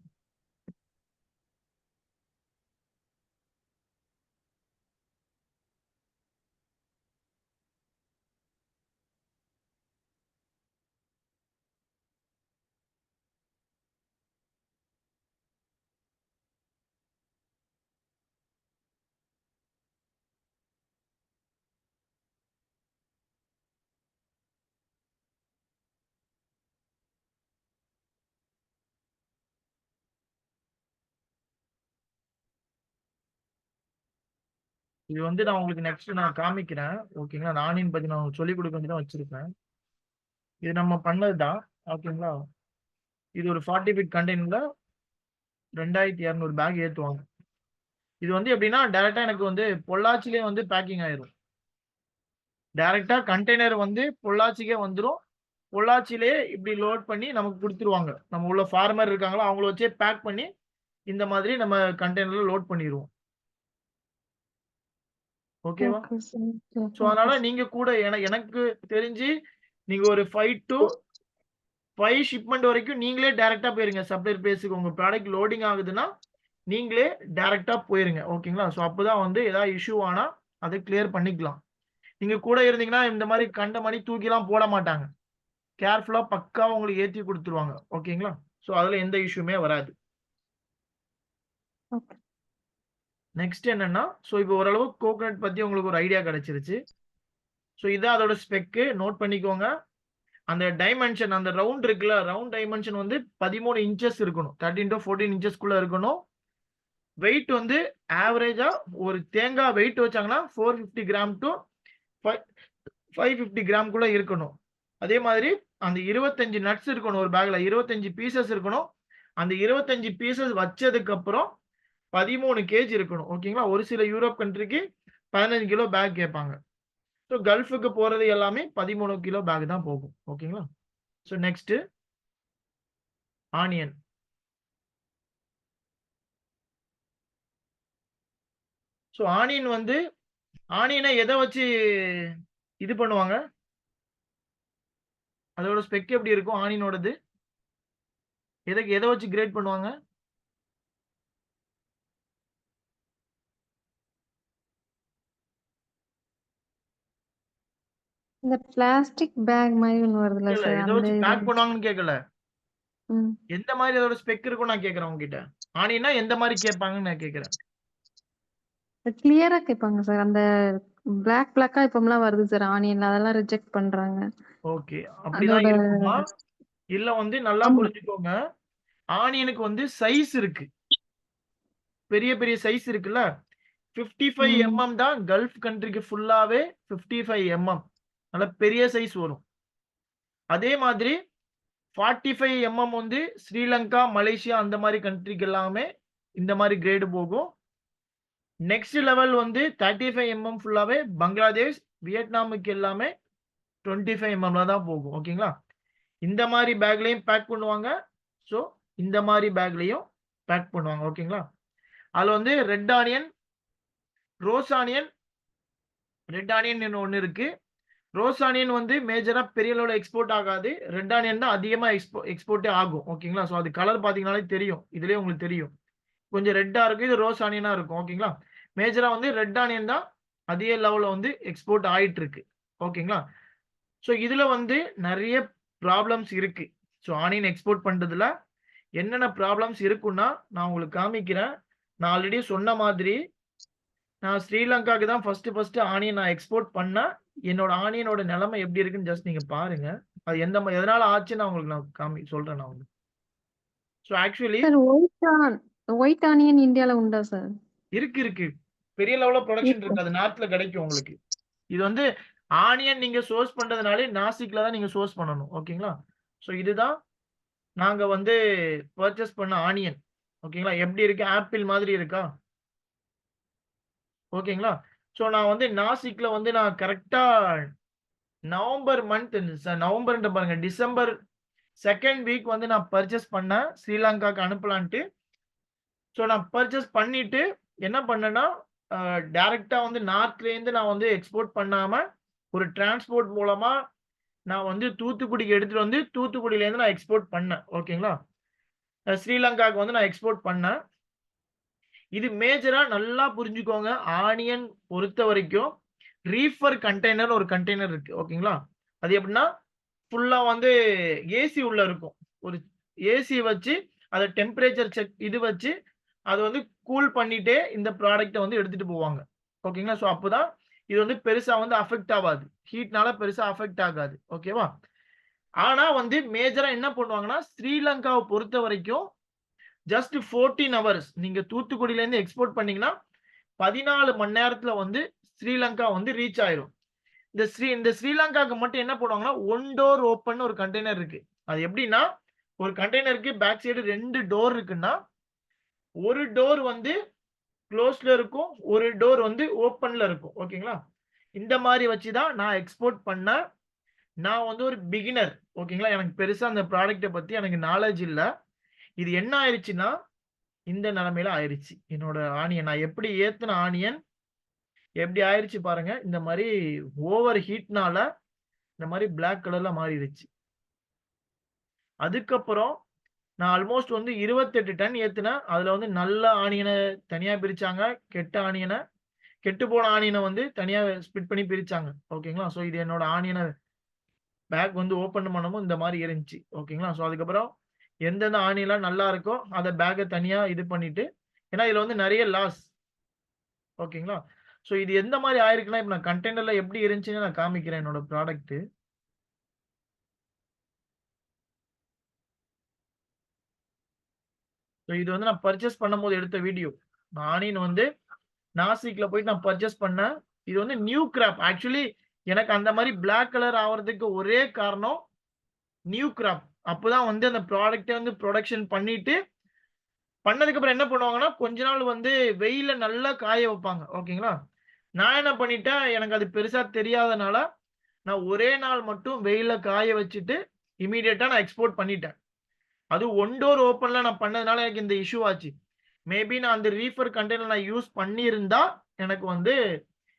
இது வந்து நான் உங்களுக்கு நெக்ஸ்ட் நான் காமிக்கிறேன். ஓகேங்களா? நானின் பத்தி நான் உங்களுக்கு சொல்லிக் கொடுக்க வேண்டி தான் வச்சிருப்பேன். இது நம்ம பண்ணது தான். ஓகேங்களா? இது ஒரு 40 ஃபீட் கண்டெய்னர்ல 2200 பேக் ஏத்துவாங்க. இது வந்து எப்படின்னா டைரக்ட்டா எனக்கு வந்து பொள்ளாச்சியிலே வந்து பேக்கிங் ஆயிரும். டைரக்ட்டா கண்டெய்னர் வந்து பொள்ளாச்சிக்கே வந்துரும். பொள்ளாச்சியிலே இப்படி லோட் பண்ணி நமக்கு குடுத்துருவாங்க. நம்ம உள்ள ஃபார்மர் இருக்காங்களோ அவங்கள வச்சே பேக் பண்ணி இந்த மாதிரி நம்ம கண்டெய்னர்ல லோட் பண்ணிருவோம். ஓகேவா? Okay sir. ஸோ அதனால நீங்க கூட எனக்கு தெரிஞ்சு நீங்க ஒரு 5 ஷிப்மெண்ட் வரைக்கும் நீங்களே டைரக்ட்டா போயிருங்க. சப்ளையர் பிளேஸ்க்கு உங்க ப்ராடக்ட் லோடிங் ஆகுதுன்னா, நீங்களே டைரக்ட்டா போயிருங்க. ஓகேங்களா? ஸோ அப்பதான் வந்து ஏதாவது இஷ்யூ ஆனா அத கிளியர் பண்ணிக்கலாம். நீங்க கூட இருந்தீங்கன்னா இந்த மாதிரி கண்ட மாரி தூக்கிலாம் போட மாட்டாங்க. கேர்ஃபுல்லா பக்காவா உங்களுக்கு ஏத்தி குடுத்துருவாங்க. ஓகேங்களா? ஸோ அதுல எந்த இஷ்யூமே வராது. ஓகே. நெக்ஸ்ட் என்னன்னா, ஸோ இப்போ ஓரளவு கோகனட் பத்தி உங்களுக்கு ஒரு ஐடியா கிடைச்சிருச்சு. ஸோ இதான் அதோட ஸ்பெக் நோட் பண்ணிக்கோங்க. அந்த டைமென்ஷன் அந்த ரவுண்ட் இருக்குல்ல, ரவுண்ட் டைமென்ஷன் வந்து 13 இன்ச்சஸ் இருக்கணும். 13 to 14 இன்ச்சஸ்க்குள்ள இருக்கணும். வெயிட் வந்து ஆவரேஜா ஒரு தேங்காய் வெயிட் வச்சாங்கன்னா 450 கிராம் to 550 கிராம்க்குள்ள இருக்கணும். அதே மாதிரி அந்த 25 நட்ஸ் இருக்கணும் ஒரு பேக்ல. 25 பீசஸ் இருக்கணும். அந்த 25 பீசஸ் வச்சதுக்கு அப்புறம் 13 கேஜ் இருக்கணும். ஓகேங்களா? ஒரு சில யூரோப் கண்ட்ரிக்கு 15 கிலோ பேக் கேட்பாங்க. ஸோ கல்ஃபுக்கு போறது எல்லாமே 13 கிலோ பேக் தான் போகும். ஓகேங்களா? So next onion. ஸோ ஆனியனை எதை வச்சு இது பண்ணுவாங்க? அதோட ஸ்பெக் எப்படி இருக்கும் ஆனியனோடது? எதை வச்சு கிரேட் பண்ணுவாங்க? இந்த பிளாஸ்டிக் பேக் மாதிரி ஒண்ணு வருதுல்ல இல்ல சார், எதை அந்த வச்சு இது. பேக் பண்ணுவாங்கன்னு கேட்கல. ம். எந்த மாதிரி அதோட ஸ்பெக் இருக்கும் நான் கேட்கறேன் உங்ககிட்ட. ஆனியனா எந்த மாதிரி கேட்பாங்கன்னு நான் கேட்கறேன். கிளியரா கேட்பாங்க சார். அந்த பிளாக்கா இப்போலாம் வருது சார் ஆனியன்ல, அதெல்லாம் ரிஜெக்ட் பண்றாங்க. ஓகே, அப்படிதான் அதோட இருக்குமா? இல்ல நல்லா ஆமா. புரிஞ்சுக்கோங்க. ஆனியனுக்கு சைஸ் இருக்கு. பெரிய பெரிய சைஸ் இருக்குல்ல. 55 ம். mm தான் கல்ஃப் கண்ட்ரிக்கு ஃபுல்லாவே 55 mm. நல்ல பெரிய சைஸ் வரும். அதே மாதிரி 45 mm ஸ்ரீலங்கா, மலேசியா அந்த மாதிரி கண்ட்ரிக்கு எல்லாமே இந்த மாதிரி கிரேடு போகும். நெக்ஸ்ட் லெவல் 35 mm ஃபுல்லாவே பங்களாதேஷ், வியட்நாமுக்கு எல்லாமே 25 mm தான் போகும். ஓகேங்களா? இந்த மாதிரி பேக்லயும் பேக் பண்ணுவாங்க. ஸோ இந்த மாதிரி பேக்லயும் பேக் பண்ணுவாங்க. ஓகேங்களா? அதுல red onion, rose onion, red onion ஒன்னு இருக்கு. ரோஸ் ஆனியன் மேஜரா பெரிய அளவுல எக்ஸ்போர்ட் ஆகாது. ரெட் ஆனியன் தான் அதிகமா எக்ஸ்போர்ட்டே ஆகும். ஓகேங்களா? ஸோ அது கலர் பாத்தீங்கன்னாலே தெரியும். இதுலயே உங்களுக்கு தெரியும். கொஞ்சம் ரெட்டா இருக்கும். இது ரோஸ் ஆனியனா இருக்கும். ஓகேங்களா? மேஜரா ரெட் ஆனியன் தான் அதிக லெவல்ல எக்ஸ்போர்ட் ஆயிட்டு இருக்கு. ஓகேங்களா? ஸோ இதுல நிறைய ப்ராப்ளம்ஸ் இருக்கு. ஸோ ஆனியன் எக்ஸ்போர்ட் பண்றதுல என்னென்ன ப்ராப்ளம்ஸ் இருக்குன்னா நான் உங்களுக்கு காமிக்கிறேன். நான் ஆல்ரெடி சொன்ன மாதிரி நான் ஸ்ரீலங்காக்கு தான் ஃபர்ஸ்ட் ஆனியன் நான் எக்ஸ்போர்ட் பண்ணேன். என்னோட ஆனியனோட நிலைமை எப்படி இருக்குன்னு ஜஸ்ட் நீங்க பாருங்க. அது எதனால ஆச்சுன்னு உங்களுக்கு நான் சொல்றேன் நான் உங்களுக்கு. So actually sir white onion இந்தியால உண்டா சார்? இருக்கு. பெரிய லெவல்ல ப்ரொடக்ஷன் இருக்கு. இருக்கு. அது நார்த்ல கிடைக்கும் உங்களுக்கு. இது ஆனியன் நீங்க சோர்ஸ் பண்றதுனாலே நாசிக்ல தான் நீங்க சோர்ஸ் பண்ணணும். ஓகேங்களா? ஸோ இதுதான் நாங்க பர்ச்சேஸ் பண்ண ஆனியன். ஓகேங்களா? எப்படி இருக்கு? ஆப்பிள் மாதிரி இருக்கா? ஓகேங்களா? ஸோ நான் நாசிக்ல நான் கரெக்டா நவம்பர் மந்த் நவம்பர்ன்ற பாருங்க, டிசம்பர் 2nd வீக் நான் பர்ச்சேஸ் பண்ணேன் ஸ்ரீலங்காக்கு அனுப்பலான்ட்டு. ஸோ நான் பர்ச்சேஸ் பண்ணிட்டு என்ன பண்ணேன்னா டைரக்டா நார்த்ல இருந்து நான் எக்ஸ்போர்ட் பண்ணாம ஒரு டிரான்ஸ்போர்ட் மூலமா நான் தூத்துக்குடிக்கு எடுத்துட்டு தூத்துக்குடியில இருந்து நான் எக்ஸ்போர்ட் பண்ணேன். ஓகேங்களா? ஸ்ரீலங்காக்கு நான் எக்ஸ்போர்ட் பண்ணேன். இது மேஜரா நல்லா புரிஞ்சுக்கோங்க. ஆனியன் பொறுத்த வரைக்கும் ரீஃபர் கண்டெய்னர் ஒரு கண்டெய்னர் இருக்கு. ஓகேங்களா? அது எப்படின்னா ஃபுல்லா ஏசி உள்ள இருக்கும். ஒரு ஏசி வச்சு அதை டெம்பரேச்சர் செக் இது வச்சு அது கூல் பண்ணிட்டே இந்த ப்ராடக்ட்டை எடுத்துட்டு போவாங்க. ஓகேங்களா? ஸோ அப்போதான் இது பெருசா அஃபெக்ட் ஆகாது. ஹீட்னால பெருசா அஃபெக்ட் ஆகாது. ஓகேவா? ஆனா மேஜரா என்ன பண்ணுவாங்கன்னா ஸ்ரீலங்காவை பொறுத்த வரைக்கும் ஜஸ்ட் 14 ஹவர்ஸ் நீங்க தூத்துக்குடியில இருந்து எக்ஸ்போர்ட் பண்ணீங்கன்னா 14 மணி நேரத்துல ஸ்ரீலங்கா ரீச் ஆயிரும். இந்த ஸ்ரீலங்காக்கு மட்டும் என்ன பண்ணுவாங்கன்னா ஒன் டோர் ஓப்பன் ஒரு கண்டெய்னர் இருக்கு. அது எப்படின்னா ஒரு கண்டெய்னருக்கு பேக் சைடு 2 டோர் இருக்குன்னா ஒரு டோர் க்ளோஸ்ல இருக்கும், ஒரு டோர் ஓப்பன்ல இருக்கும். ஓகேங்களா? இந்த மாதிரி வச்சுதான் நான் எக்ஸ்போர்ட் பண்ணேன். நான் ஒரு பிகினர். ஓகேங்களா? எனக்கு பெருசா அந்த ப்ராடக்ட்டை பத்தி எனக்கு நாலேஜ் இல்ல. இது என்ன ஆயிருச்சுன்னா இந்த நிலைமையில ஆயிருச்சு. என்னோட ஆனியன் நான் எப்படி ஏத்துன ஆனியன் எப்படி ஆயிருச்சு பாருங்க. இந்த மாதிரி ஓவர் ஹீட்னால இந்த மாதிரி பிளாக் கலர்ல மாறிடுச்சு. அதுக்கப்புறம் நான் ஆல்மோஸ்ட் 28 டன் ஏத்துனேன். அதுல நல்ல ஆனியனை தனியா பிரிச்சாங்க. கெட்டு போன ஆனியனை தனியா ஸ்பிட் பண்ணி பிரிச்சாங்க. ஓகேங்களா? ஸோ இது என்னோட ஆனியனை பேக் ஓப்பன் பண்ணவும் இந்த மாதிரி இருந்துச்சு. ஓகேங்களா? ஸோ அதுக்கப்புறம் எந்தெந்த ஆனியெல்லாம் நல்லா இருக்கோ அதை பேக்கை தனியா இது பண்ணிட்டு, ஏன்னா இதுல நிறைய லாஸ். ஓகேங்களா? ஸோ இது எந்த மாதிரி ஆயிருக்குன்னா இப்ப நான் கண்டெய்னர்ல எப்படி இருந்துச்சுன்னு நான் காமிக்கிறேன் என்னோட ப்ராடக்ட். ஸோ இது நான் பர்ச்சேஸ் பண்ணும்போது எடுத்த வீடியோ. ஆனியன் நாசிக்ல போயிட்டு நான் பர்ச்சேஸ் பண்ணேன். இது நியூ கிராப். ஆக்சுவலி எனக்கு அந்த மாதிரி பிளாக் கலர் ஆகிறதுக்கு ஒரே காரணம் நியூ கிராப். அப்போதான் அந்த ப்ராடக்ட்டை ப்ரொடக்ஷன் பண்ணிட்டு பண்ணதுக்கு அப்புறம் என்ன பண்ணுவாங்கன்னா கொஞ்ச நாள் வெயில நல்லா காய வைப்பாங்க. ஓகேங்களா? நான் என்ன பண்ணிட்டேன், எனக்கு அது பெருசா தெரியாதனால நான் ஒரே நாள் மட்டும் வெயில காய வச்சுட்டு இமீடியட்டா நான் எக்ஸ்போர்ட் பண்ணிட்டேன். அது ஒன் டோர் ஓப்பன்ல நான் பண்ணதுனால எனக்கு இந்த இஷ்யூ ஆச்சு. மேபி நான் அந்த ரீஃபர் கண்டெய்னர் நான் யூஸ் பண்ணியிருந்தா எனக்கு வந்து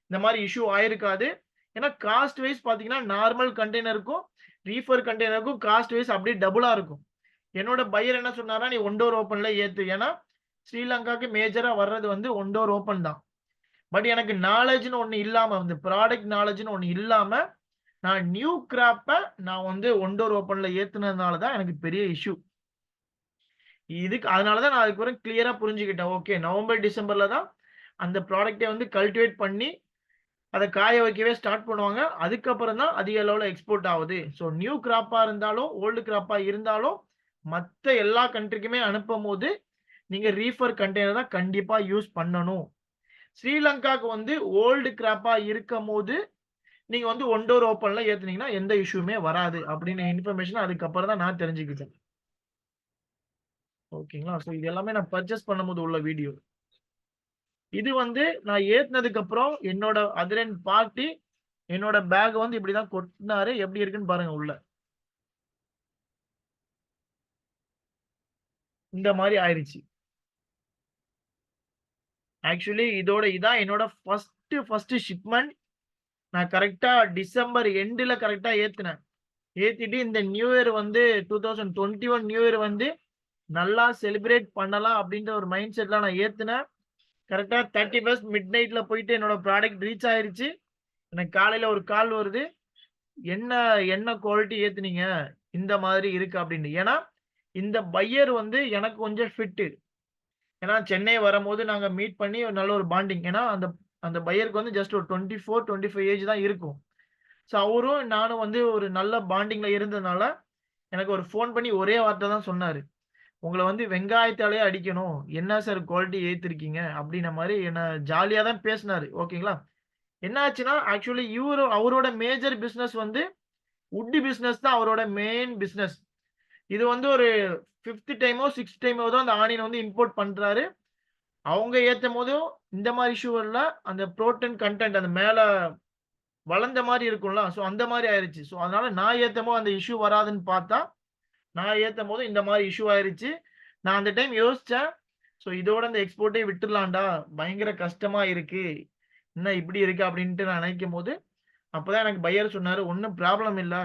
இந்த மாதிரி இஷ்யூ ஆயிருக்காது. ஏன்னா காஸ்ட் வைஸ் பாத்தீங்கன்னா நார்மல் கண்டெய்னருக்கும் ரீஃபர் கண்டெய்னருக்கும் காஸ்ட் வைஸ் அப்படியே டபுளா இருக்கும். என்னோட பையர் என்ன சொன்னாரா, நீ ஒன் டோர் ஓப்பன்ல ஏத்து. ஏன்னா ஸ்ரீலங்காக்கு மேஜரா வர்றது வந்து ஒன் டோர் ஓப்பன் தான். பட் எனக்கு நாலேஜ்னு ஒண்ணு இல்லாம, இந்த ப்ராடக்ட் நாலேஜ்னு ஒண்ணு இல்லாம நான் நியூ கிராப்ப நான் வந்து ஒன் டோர் ஓப்பன்ல ஏத்துனதுனால தான் எனக்கு பெரிய இஷ்யூ. இதுக்கு அதனால தான் நான் அதுக்கப்புறம் கிளியரா புரிஞ்சுக்கிட்டேன். ஓகே, நவம்பர் டிசம்பர்ல தான் அந்த ப்ராடக்ட்டை வந்து கல்டிவேட் பண்ணி அத காய வைக்கவே ஸ்டார்ட் பண்ணுவாங்க. அதுக்கப்புறம் தான் அதிக அளவுல எக்ஸ்போர்ட் ஆகுது. ஸோ நியூ கிராப்பா இருந்தாலும், ஓல்டு கிராப்பா இருந்தாலும் மத்த எல்லா கண்ட்ரிக்குமே அனுப்பும்போது நீங்க ரீஃபர் கண்டெய்னர் தான் கண்டிப்பா யூஸ் பண்ணணும். ஸ்ரீலங்காக்கு வந்து ஓல்டு கிராப்பா இருக்கும்போது நீங்க வந்து ஒன் டோர் ஓப்பன்ல ஏத்துனீங்கன்னா எந்த இஷ்யூமே வராது அப்படின்னு இன்ஃபர்மேஷன் அதுக்கப்புறம் தான் நான் தெரிஞ்சுக்கிட்டேன். ஓகேங்களா? ஸோ இது எல்லாமே நான் பர்ச்சேஸ் பண்ணும்போது உள்ள வீடியோ. இது வந்து நான் ஏத்துனதுக்கு அப்புறம் என்னோட அதிரன் பார்ட்டி என்னோட பேக் வந்து இப்படிதான் கொட்டினாரு. எப்படி இருக்குன்னு பாருங்க உள்ள. இந்த மாதிரி ஆயிருச்சு. ஆக்சுவலி இதான் என்னோட ஃபர்ஸ்ட் ஷிப்மெண்ட். நான் கரெக்டா டிசம்பர் எண்டுல கரெக்டா ஏத்துனேன். ஏத்திட்டு இந்த நியூ இயர் வந்து 2021 நியூ இயர் வந்து நல்லா செலிப்ரேட் பண்ணலாம் அப்படின்ற ஒரு மைண்ட் செட்ல நான் ஏத்துனேன். கரெக்டா 31st மிட் நைட்ல போயிட்டு என்னோட ப்ராடக்ட் ரீச் ஆயிருச்சு. எனக்கு காலையில ஒரு கால் வருது. என்ன குவாலிட்டி ஏத்துனீங்க, இந்த மாதிரி இருக்கு அப்படின்னு. ஏன்னா இந்த பையர் வந்து எனக்கு கொஞ்சம் ஃபிட். ஏன்னா சென்னை வரும்போது நாங்க மீட் பண்ணி ஒரு நல்ல ஒரு பாண்டிங். ஏன்னா அந்த அந்த பையருக்கு வந்து ஜஸ்ட் ஒரு 24, 25 ஏஜ் தான் இருக்கும். ஸோ அவரும் நானும் வந்து ஒரு நல்ல பாண்டிங்ல இருந்ததுனால எனக்கு ஒரு ஃபோன் பண்ணி ஒரே வார்த்தை தான் சொன்னாரு. உங்கள வந்து வெங்காயத்தாலேயே அடிக்கணும். என்ன சார் குவாலிட்டி ஏத்திருக்கீங்க அப்படின்ன மாரி என்ன ஜாலியா தான் பேசினாரு. ஓகேங்களா? என்ன ஆச்சுன்னா, ஆக்சுவலி அவரோட மேஜர் பிசினஸ் வந்து வுட் பிசினஸ் தான் அவரோட மெயின் பிசினஸ். இது வந்து ஒரு 5th டைமோ 6th டைமோ தான் அந்த ஆனியன் வந்து இம்போர்ட் பண்றாரு. அவங்க ஏத்தும்போதும் இந்த மாதிரி இஷ்யூ இல்ல. அந்த புரோட்டீன் கன்டென்ட் அந்த மேல வளர்ந்த மாரி இருக்கும்ல. சோ அந்த மாரி ஆயிருச்சு. சோ அதனால நான் ஏத்தமோ அந்த இஷ்யூ வராதுன்னு பார்த்தா, நான் ஏத்தம்போது இந்த மாரி இஷ்யூ ஆயிருச்சு. நான் அந்த டைம் யோசிச்சேன். சோ இதோட இந்த எக்ஸ்போர்ட்டே விட்டுறலாம்டா. பயங்கர கஷ்டமா இருக்கு. என்ன இப்படி இருக்கு அப்படின்ட்டு நான் நினைக்கும்போது, அப்பதான் எனக்கு பையர் சொன்னாரு, "ஒண்ணும் ப்ராப்ளம் இல்ல.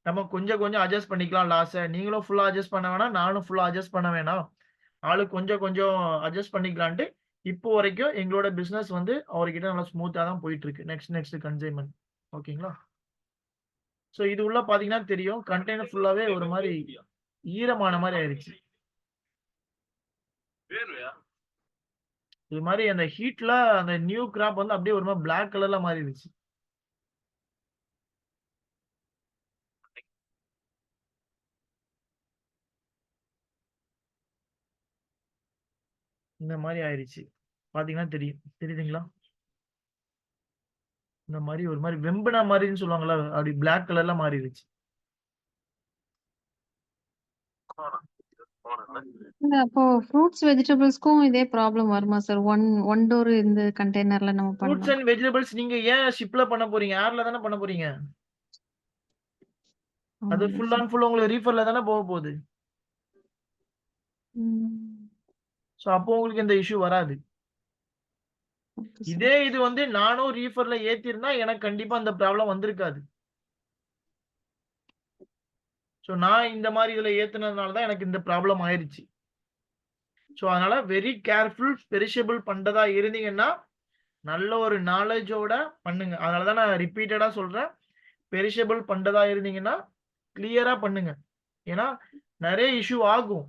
நம்ம கொஞ்சம் கொஞ்சம் அட்ஜஸ்ட் பண்ணிக்கலாம் லாஸ. நீங்களும் ஃபுல்லா அட்ஜஸ்ட் பண்ண வேணாம். நானும் ஃபுல்லா அட்ஜஸ்ட் பண்ண வேணாம். ஆளுக்கு கொஞ்சம் கொஞ்சம் அட்ஜஸ்ட் பண்ணிக்கலான்ட்டு, இப்போ வரைக்கும் எங்களோட பிசினஸ் வந்து அவர்கிட்ட நல்லா ஸ்மூத்தா தான் போயிட்டு இருக்கு. Next consignment. ஓகேங்களா? சோ இது உள்ள பாத்தீங்கன்னா தெரியும். கண்டெய்னர் ஃபுல்லாவே ஒரு மாரி ஈரமான மாரி ஆயிருச்சு. இது மாரி அந்த ஹீட்ல அந்த நியூ கிராப் வந்து அப்படியே ஒரு மாரி பிளாக் கலர்ல மாறிடுச்சு. இந்த மாரி ஆயிருச்சு. பாத்தீங்கன்னா தெரியும். தெரியுதுங்களா? இந்த மாரி ஒரு மாரி வெம்புன மாரின்னு சொல்லுவாங்கல்ல, அப்படி பிளாக் கலர்ல மாறிடுச்சு. இல்ல அப்போ ஃப்ரூட்ஸ், வெஜிடபிள்ஸ்க்கும் இதே ப்ராப்ளம் வருமா சார்? ஒன் டோர் இந்த கண்டெய்னர்ல நம்ம ஃப்ரூட்ஸ் பண்ணா? அண்ட் வெஜிடபிள்ஸ் நீங்க ஏன் ஷிப்ல பண்ண போறீங்க? ஏர்ல தானே பண்ண போறீங்க. அது ஆமாங்க ஃபுல் சார். அண்ட் ஃபுல் உங்களுக்கு ரீஃபர்ல தானே போகுது. ம். சோ அப்போ உங்களுக்கு இந்த இஷ்யூ வராது. Okay sir. இதே இது வந்து நானும் ரீஃபர்ல ஏத்திருந்தா எனக்கு கண்டிப்பா அந்த ப்ராப்ளம் வந்திருக்காது. சோ நான் இந்த மாரி இதுல ஏத்துனதுனால தான் எனக்கு இந்த ப்ராப்ளம் ஆயிருச்சு. சோ அதனால வெரி கேர்ஃபுல். பெரிஷபிள் பண்றதா இருந்தீங்கன்னா, நல்ல ஒரு நாலேஜோட பண்ணுங்க. அதனால தான் நான் ரிப்பீட்டடா சொல்றேன். பெரிஷபிள் பண்றதா இருந்தீங்கன்னா, கிளியரா பண்ணுங்க. ஏன்னா நெறைய இஷ்யூ ஆகும்.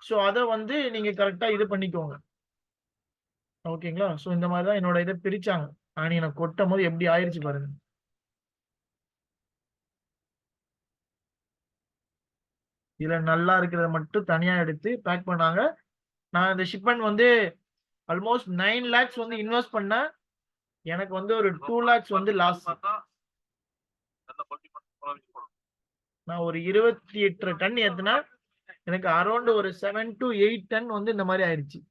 சோ அத வந்து நீங்க கரெக்ட்டா இது பண்ணிக்கோங்க. ஓகேங்களா? சோ இந்த மாரி தான் என்னோட இத பிரிச்சாங்க. ஆனியன கொட்டம்போது எப்படி ஆயிருச்சு பாருங்க. இதுல நல்லா இருக்கிறத மட்டும் தனியா எடுத்து பேக் பண்ணாங்க. நான் இந்த ஷிப்மென்ட் வந்து ஆல்மோஸ்ட் 9 லேக்ஸ் வந்து இன்வெஸ்ட் பண்ணேன். எனக்கு வந்து ஒரு 2 லேக்ஸ் வந்து லாஸ். நான் ஒரு 28 டன் ஏத்துனேன். எனக்கு அரவுண்ட் ஒரு 7 to 8 டன் வந்து இந்த மாரி ஆயிருச்சு.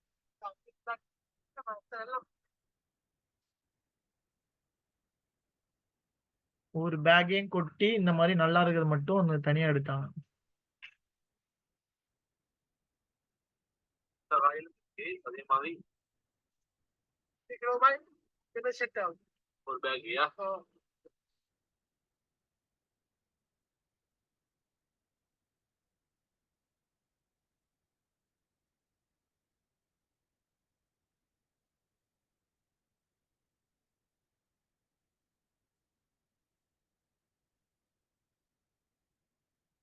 ஒரு பேக்கையும் கொட்டி இந்த மாரி நல்லா இருக்கிறது மட்டும் வந்து தனியா எடுத்தாங்க. ஒரு பேக்யா?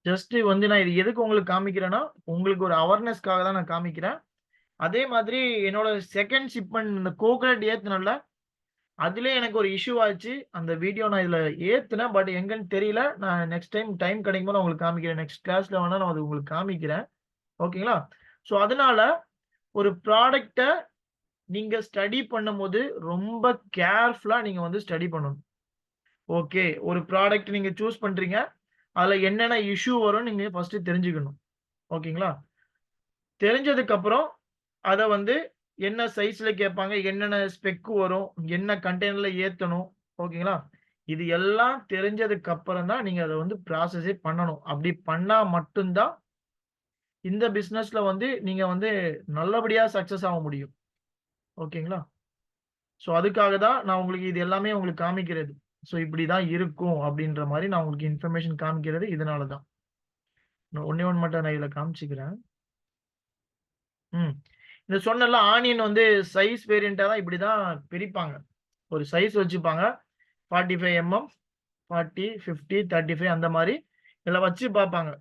ஜஸ்ட் வந்து நான் இது எதுக்கு உங்களுக்கு காமிக்கிறேன்னா, உங்களுக்கு ஒரு அவேர்னஸ்க்காக தான் நான் காமிக்கிறேன். அதே மாதிரி என்னோட செகண்ட் ஷிப்மெண்ட் இந்த கோகனட் ஏத்துனேன்ல, அதிலயே எனக்கு ஒரு இஷ்யூ ஆச்சு. அந்த வீடியோ நான் இதுல ஏத்துனேன். பட் எங்கன்னு தெரியல. நான் நெக்ஸ்ட் டைம் கிடைக்கும்போது நான் உங்களுக்கு காமிக்கிறேன். நெக்ஸ்ட் கிளாஸ்ல வேணா நான் அது உங்களுக்கு காமிக்கிறேன். ஓகேங்களா? ஸோ அதனால ஒரு ப்ராடக்ட்ட நீங்க ஸ்டடி பண்ணும்போது ரொம்ப கேர்ஃபுல்லா நீங்க வந்து ஸ்டடி பண்ணணும். ஓகே. ஒரு ப்ராடக்ட் நீங்க சூஸ் பண்றீங்க. அதுல என்னென்ன இஷ்யூ வரும்னு நீங்க ஃபர்ஸ்ட் தெரிஞ்சுக்கணும். ஓகேங்களா? தெரிஞ்சதுக்கு அப்புறம் அத வந்து என்ன சைஸ்ல கேட்பாங்க, என்னென்ன ஸ்பெக் வரும், என்ன கண்டெய்னர்ல ஏத்தணும். ஓகேங்களா? இது எல்லாம் தெரிஞ்சதுக்கு அப்புறம் தான் நீங்க அத வந்து ப்ராசஸே பண்ணணும். அப்படி பண்ணா மட்டும் தான் இந்த பிசினஸ்ல வந்து நீங்க வந்து நல்லபடியா சக்சஸ் ஆக முடியும். ஓகேங்களா? ஸோ அதுக்காக தான் நான் உங்களுக்கு இது எல்லாமே உங்களுக்கு காமிக்கிறது. ஸோ இப்படிதான் இருக்கும் அப்படின்ற மாரி நான் உங்களுக்கு இன்ஃபர்மேஷன் காமிக்கிறது இதனால தான். ஒண்ணே ஒண்ணு மட்டும் நான் இதுல காமிச்சுக்கிறேன். இந்த சொன்னேன்ல ஆனியன் வந்து சைஸ் வேரியண்டா தான் இப்படிதான் பிரிப்பாங்க. ஒரு சைஸ் வச்சுப்பாங்க. 45 mm, 40, 50, 35 அந்த மாரி இதுல வச்சு பார்ப்பாங்க.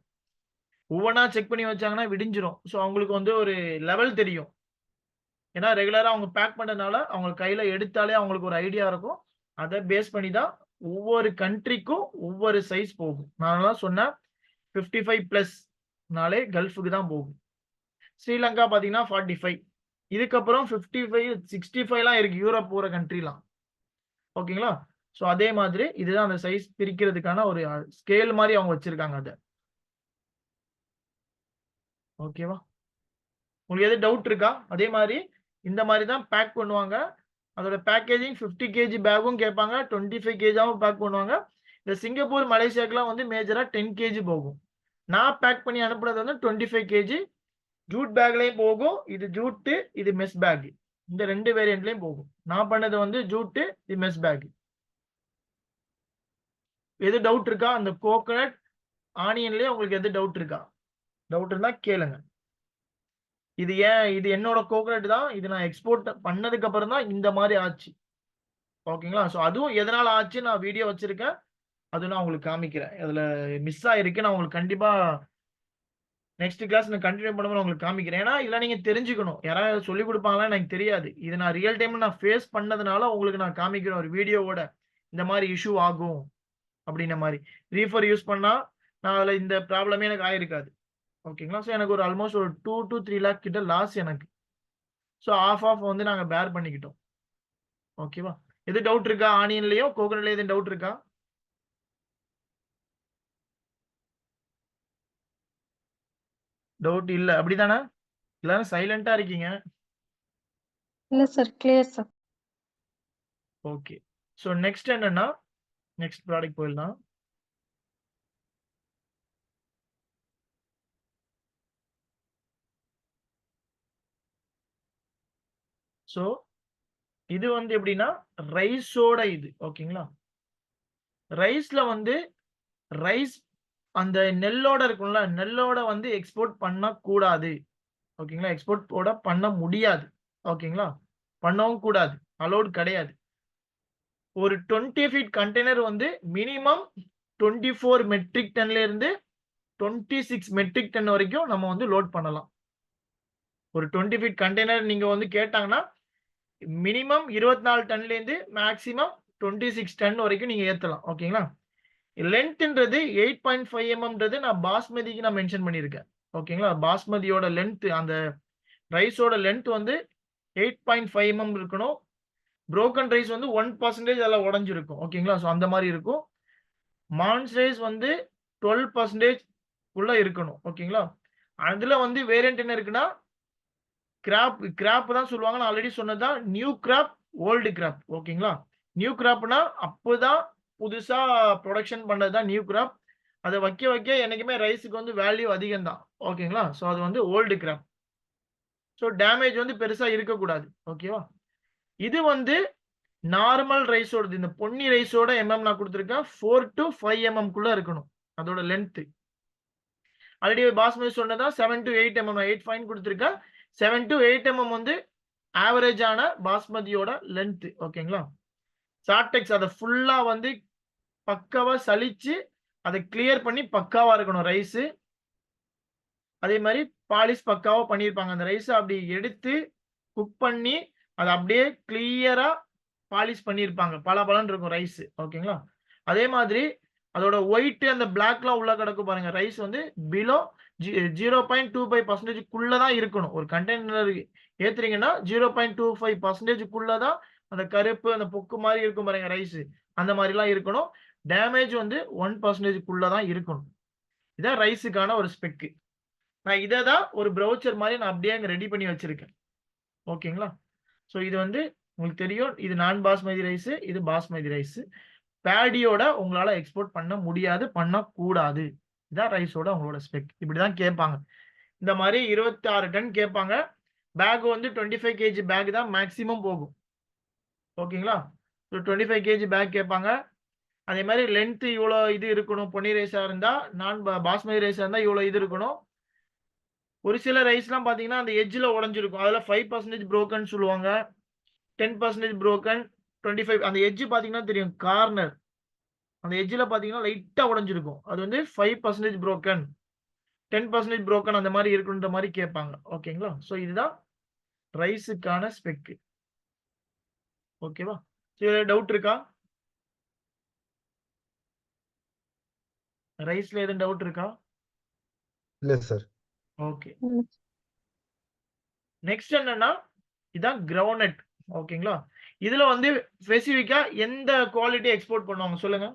ஒவ்வொன்னா செக் பண்ணி வச்சாங்கன்னா விடிஞ்சிரும். ஸோ அவங்களுக்கு வந்து ஒரு லெவல் தெரியும். ஏன்னா ரெகுலரா அவங்க பேக் பண்றதுனால அவங்க கையில எடுத்தாலே அவங்களுக்கு ஒரு ஐடியா இருக்கும். அத பேஸ் பண்ணி தான் ஒவ்வொரு கண்ட்ரிக்கும் ஒவ்வொரு சைஸ் போகும். நான் தான் சொன்னேன் 55 பிளஸ் நாளே கல்ஃபுக்கு தான் போகும். ஸ்ரீலங்கா பாத்தீங்கன்னா 45. இதுக்கப்புறம் 55, 65லாம் இருக்கு யூரோப் போற கண்ட்ரிலாம். ஓகேங்களா? ஸோ அதே மாதிரி இதுதான் அந்த சைஸ் பிரிக்கிறதுக்கான ஒரு ஸ்கேல் மாரி அவங்க வச்சிருக்காங்க அத. ஓகேவா? உங்களுக்கு எது டவுட் இருக்கா? அதே மாரி இந்த மாரி தான் பேக் பண்ணுவாங்க. அதோட பேக்கேஜிங் 50 கேஜி பேக்கும் கேட்பாங்க. 25 கேஜாவும் பேக் பண்ணுவாங்க. இந்த சிங்கப்பூர், மலேசியாக்குலாம் வந்து மேஜரா 10 கேஜி போகும். நான் பேக் பண்ணி அனுப்புனது வந்து 25 கேஜி. ஜூட் பேக்லயும் போகும். இது ஜூட், இது மெஸ் பேக். இந்த 2 வேரியன்ட்லயும் போகும். நான் பண்ணது வந்து ஜூட், இது மெஸ் பேக். எது டவுட் இருக்கா? அந்த கோகனட் ஆனியன்லயே உங்களுக்கு எது டவுட் இருக்கா? டவுட் இருந்தா கேளுங்க. இது என்னோட கோகனட் தான். இது நான் எக்ஸ்போர்ட் பண்ணதுக்கு அப்புறம் தான் இந்த மாதிரி ஆச்சு. ஓகேங்களா? ஸோ அதுவும் எதனால ஆச்சு நான் வீடியோ வச்சிருக்கேன். அது நான் உங்களுக்கு காமிக்கிறேன். அதுல மிஸ் ஆயிருக்கு. நான் உங்களுக்கு கண்டிப்பா நெக்ஸ்ட் கிளாஸ் நான் கண்டினியூ பண்ணும்போது உங்களுக்கு காமிக்கிறேன். ஏன்னா இதெல்லாம் நீங்க தெரிஞ்சுக்கணும். யாராவது சொல்லிக் கொடுப்பாங்களான்னு எனக்கு தெரியாது. இது நான் ரியல் டைம்ல நான் ஃபேஸ் பண்ணதுனால உங்களுக்கு நான் காமிக்கிறேன் ஒரு வீடியோவோட. இந்த மாதிரி இஷ்யூ ஆகும் அப்படின்ன மாதிரி. ரீஃபர் யூஸ் பண்ணா நான் அதுல இந்த ப்ராப்ளமே எனக்கு ஆயிருக்காது. ஓகேங்களா? ஸோ எனக்கு ஒரு ஆல்மோஸ்ட் ஒரு 2 to 3 லேக் கிட்ட லாஸ் எனக்கு. ஸோ ஆஃப் வந்து நாங்க பேர் பண்ணிக்கிட்டோம். ஓகேவா? எது டவுட் இருக்கா? ஆனியன்லயோ கோகனட்லயோ எதுவும் டவுட் இருக்கா? டவுட் இல்ல. அப்படிதானே? எல்லாரும் சைலண்டா இருக்கீங்க. இல்ல sir, clear sir. Okay. So next என்னன்னா, நெக்ஸ்ட் ப்ராடக்ட் போயிடலாம். ஸோ இது வந்து எப்படின்னா ரைஸோட இது. ஓகேங்களா? ரைஸ்ல வந்து ரைஸ் அந்த நெல்லோட இருக்கும்ல, நெல்லோட வந்து எக்ஸ்போர்ட் பண்ணக்கூடாது. ஓகேங்களா? எக்ஸ்போர்ட் போட பண்ண முடியாது. ஓகேங்களா? பண்ணவும் கூடாது. அலோட் கிடையாது. ஒரு 20 ஃபீட் கண்டெய்னர் வந்து மினிமம் 24 மெட்ரிக் டன்ல இருந்து 26 மெட்ரிக் டன் வரைக்கும் நம்ம வந்து லோட் பண்ணலாம். ஒரு 20 ஃபீட் கண்டெய்னர் நீங்க வந்து கேட்டாங்கன்னா மினிமம் 24 டன்ல இருந்து மேக்ஸிமம் 26 டன் வரைக்கும் நீங்க ஏத்தலாம். ஓகேங்களா? லென்த்ன்றது 8.5 mmன்றது நான் பாஸ்மதிக்கு நான் மென்ஷன் பண்ணியிருக்கேன். ஓகேங்களா? பாஸ்மதியோட லென்த் அந்த ரைஸோட லென்த் வந்து 8.5 mm இருக்கணும். புரோக்கன் ரைஸ் வந்து 1% அதில் உடஞ்சிருக்கும். ஓகேங்களா? ஸோ அந்த மாதிரி இருக்கும். மான்ஸ் ரைஸ் வந்து 12% உள்ள இருக்கணும். ஓகேங்களா? அதுல வந்து வேரியன்ட் என்ன இருக்குன்னா கிராப் தான் சொல்லுவாங்க. நான் ஆல்ரெடி சொன்னதுதான் நியூ கிராப், ஓல்டு கிராப். ஓகேங்களா? நியூ கிராப்னா அப்போதான் புதுசா ப்ரொடக்ஷன் பண்ணதுதான் நியூ கிராப். அதை வைக்க என்னைக்குமே ரைஸுக்கு வந்து வேல்யூ அதிகம் தான். ஓகேங்களா? ஸோ அது வந்து ஓல்டு கிராப். ஸோ டேமேஜ் வந்து பெருசா இருக்கக்கூடாது. ஓகேவா? இது வந்து நார்மல் ரைஸோடது. இந்த பொன்னி ரைஸோட நான் கொடுத்துருக்கேன் 4 to 5 mm குள்ள இருக்கணும் அதோட லென்த். ஆல்ரெடி பாஸ்மதி சொன்னதா 7 to 8 mm 8 ஃபைன் கொடுத்துருக்கேன். 7 to 8 mm வந்து ஆவரேஜான பாஸ்மதியோட லென்த். ஓகேங்களா? சார்டெக்ஸ் அதை ஃபுல்லா வந்து பக்காவா சலிச்சு அதை கிளியர் பண்ணி பக்காவா இருக்கணும் ரைஸ். அதே மாதிரி பாலிஷ் பக்காவா பண்ணியிருப்பாங்க. அந்த ரைஸ் அப்படி எடுத்து குக் பண்ணி அதை அப்படியே கிளியரா பாலிஷ் பண்ணியிருப்பாங்க. பலன்னு இருக்கும் ரைஸ். ஓகேங்களா? அதே மாதிரி அதோட ஒயிட் அந்த பிளாக்லாம் உள்ள கிடக்கும் பாருங்க. ரைஸ் வந்து பிலோ 0.25% குள்ளதான் இருக்கணும். ஒரு கண்டெய்னர் ஏத்துறீங்கன்னா 0.25% தான் அந்த கருப்பு அந்த பொக்கு மாதிரி இருக்கும் பாருங்க ரைஸ். அந்த மாதிரிலாம் இருக்கணும். டேமேஜ் வந்து 1% குள்ளதான் இருக்கணும். இதான் ரைஸுக்கான ஒரு ஸ்பெக்கு. நான் இதை தான் ஒரு ப்ரௌச்சர் மாதிரி நான் அப்படியே அங்கே ரெடி பண்ணி வச்சிருக்கேன். ஓகேங்களா? ஸோ இது வந்து உங்களுக்கு தெரியும், இது நான் பாஸ்மதி ரைஸ், இது பாஸ்மதி ரைஸ். பேடியோட உங்களால எக்ஸ்போர்ட் பண்ண முடியாது, பண்ணக்கூடாது. இதான் ரைஸோட உங்களோட ஸ்பெக். இப்படிதான் கேட்பாங்க. இந்த மாதிரி 26 டன் கேட்பாங்க. பேக் வந்து 25 kg பேக் தான் மேக்சிமம் போகும். ஓகேங்களா? ஸோ 25 kg பேக் கேட்பாங்க. அதே மாதிரி லென்த் இவ்வளோ இது இருக்கணும். பொன்னி ரைஸா இருந்தா, நான் பாஸ்மதி ரைஸா இருந்தா இவ்வளோ இது இருக்கணும். ஒரு சில ரைஸ்லாம் பார்த்தீங்கன்னா அந்த எட்ஜில் உடஞ்சிருக்கும். அதில் 5% broken சொல்லுவாங்க, 10% broken, 25 அந்த எட்ஜ் பார்த்தீங்கன்னா தெரியும். கார்னர் அந்த எட்ஜில் பார்த்தீங்கன்னா லைட்டாக உடஞ்சிருக்கும். அது வந்து 5% broken, 10% broken அந்த மாதிரி இருக்குன்ற மாதிரி கேட்பாங்க. ஓகேங்களா? ஸோ இதுதான் ரைஸுக்கான ஸ்பெக்கு. ஓகேவா? டவுட் இருக்கா? ரைஸ்ல எதுவும் டவுட் இருக்கா? இல்ல சார். ஓகே. நெக்ஸ்ட் என்னன்னா இதான் கிரவுண்ட். ஓகேங்களா? இதுல வந்து ஸ்பெசிஃபிக்கா எந்த குவாலிட்டி எக்ஸ்போர்ட் பண்ணுவாங்க சொல்லுங்க.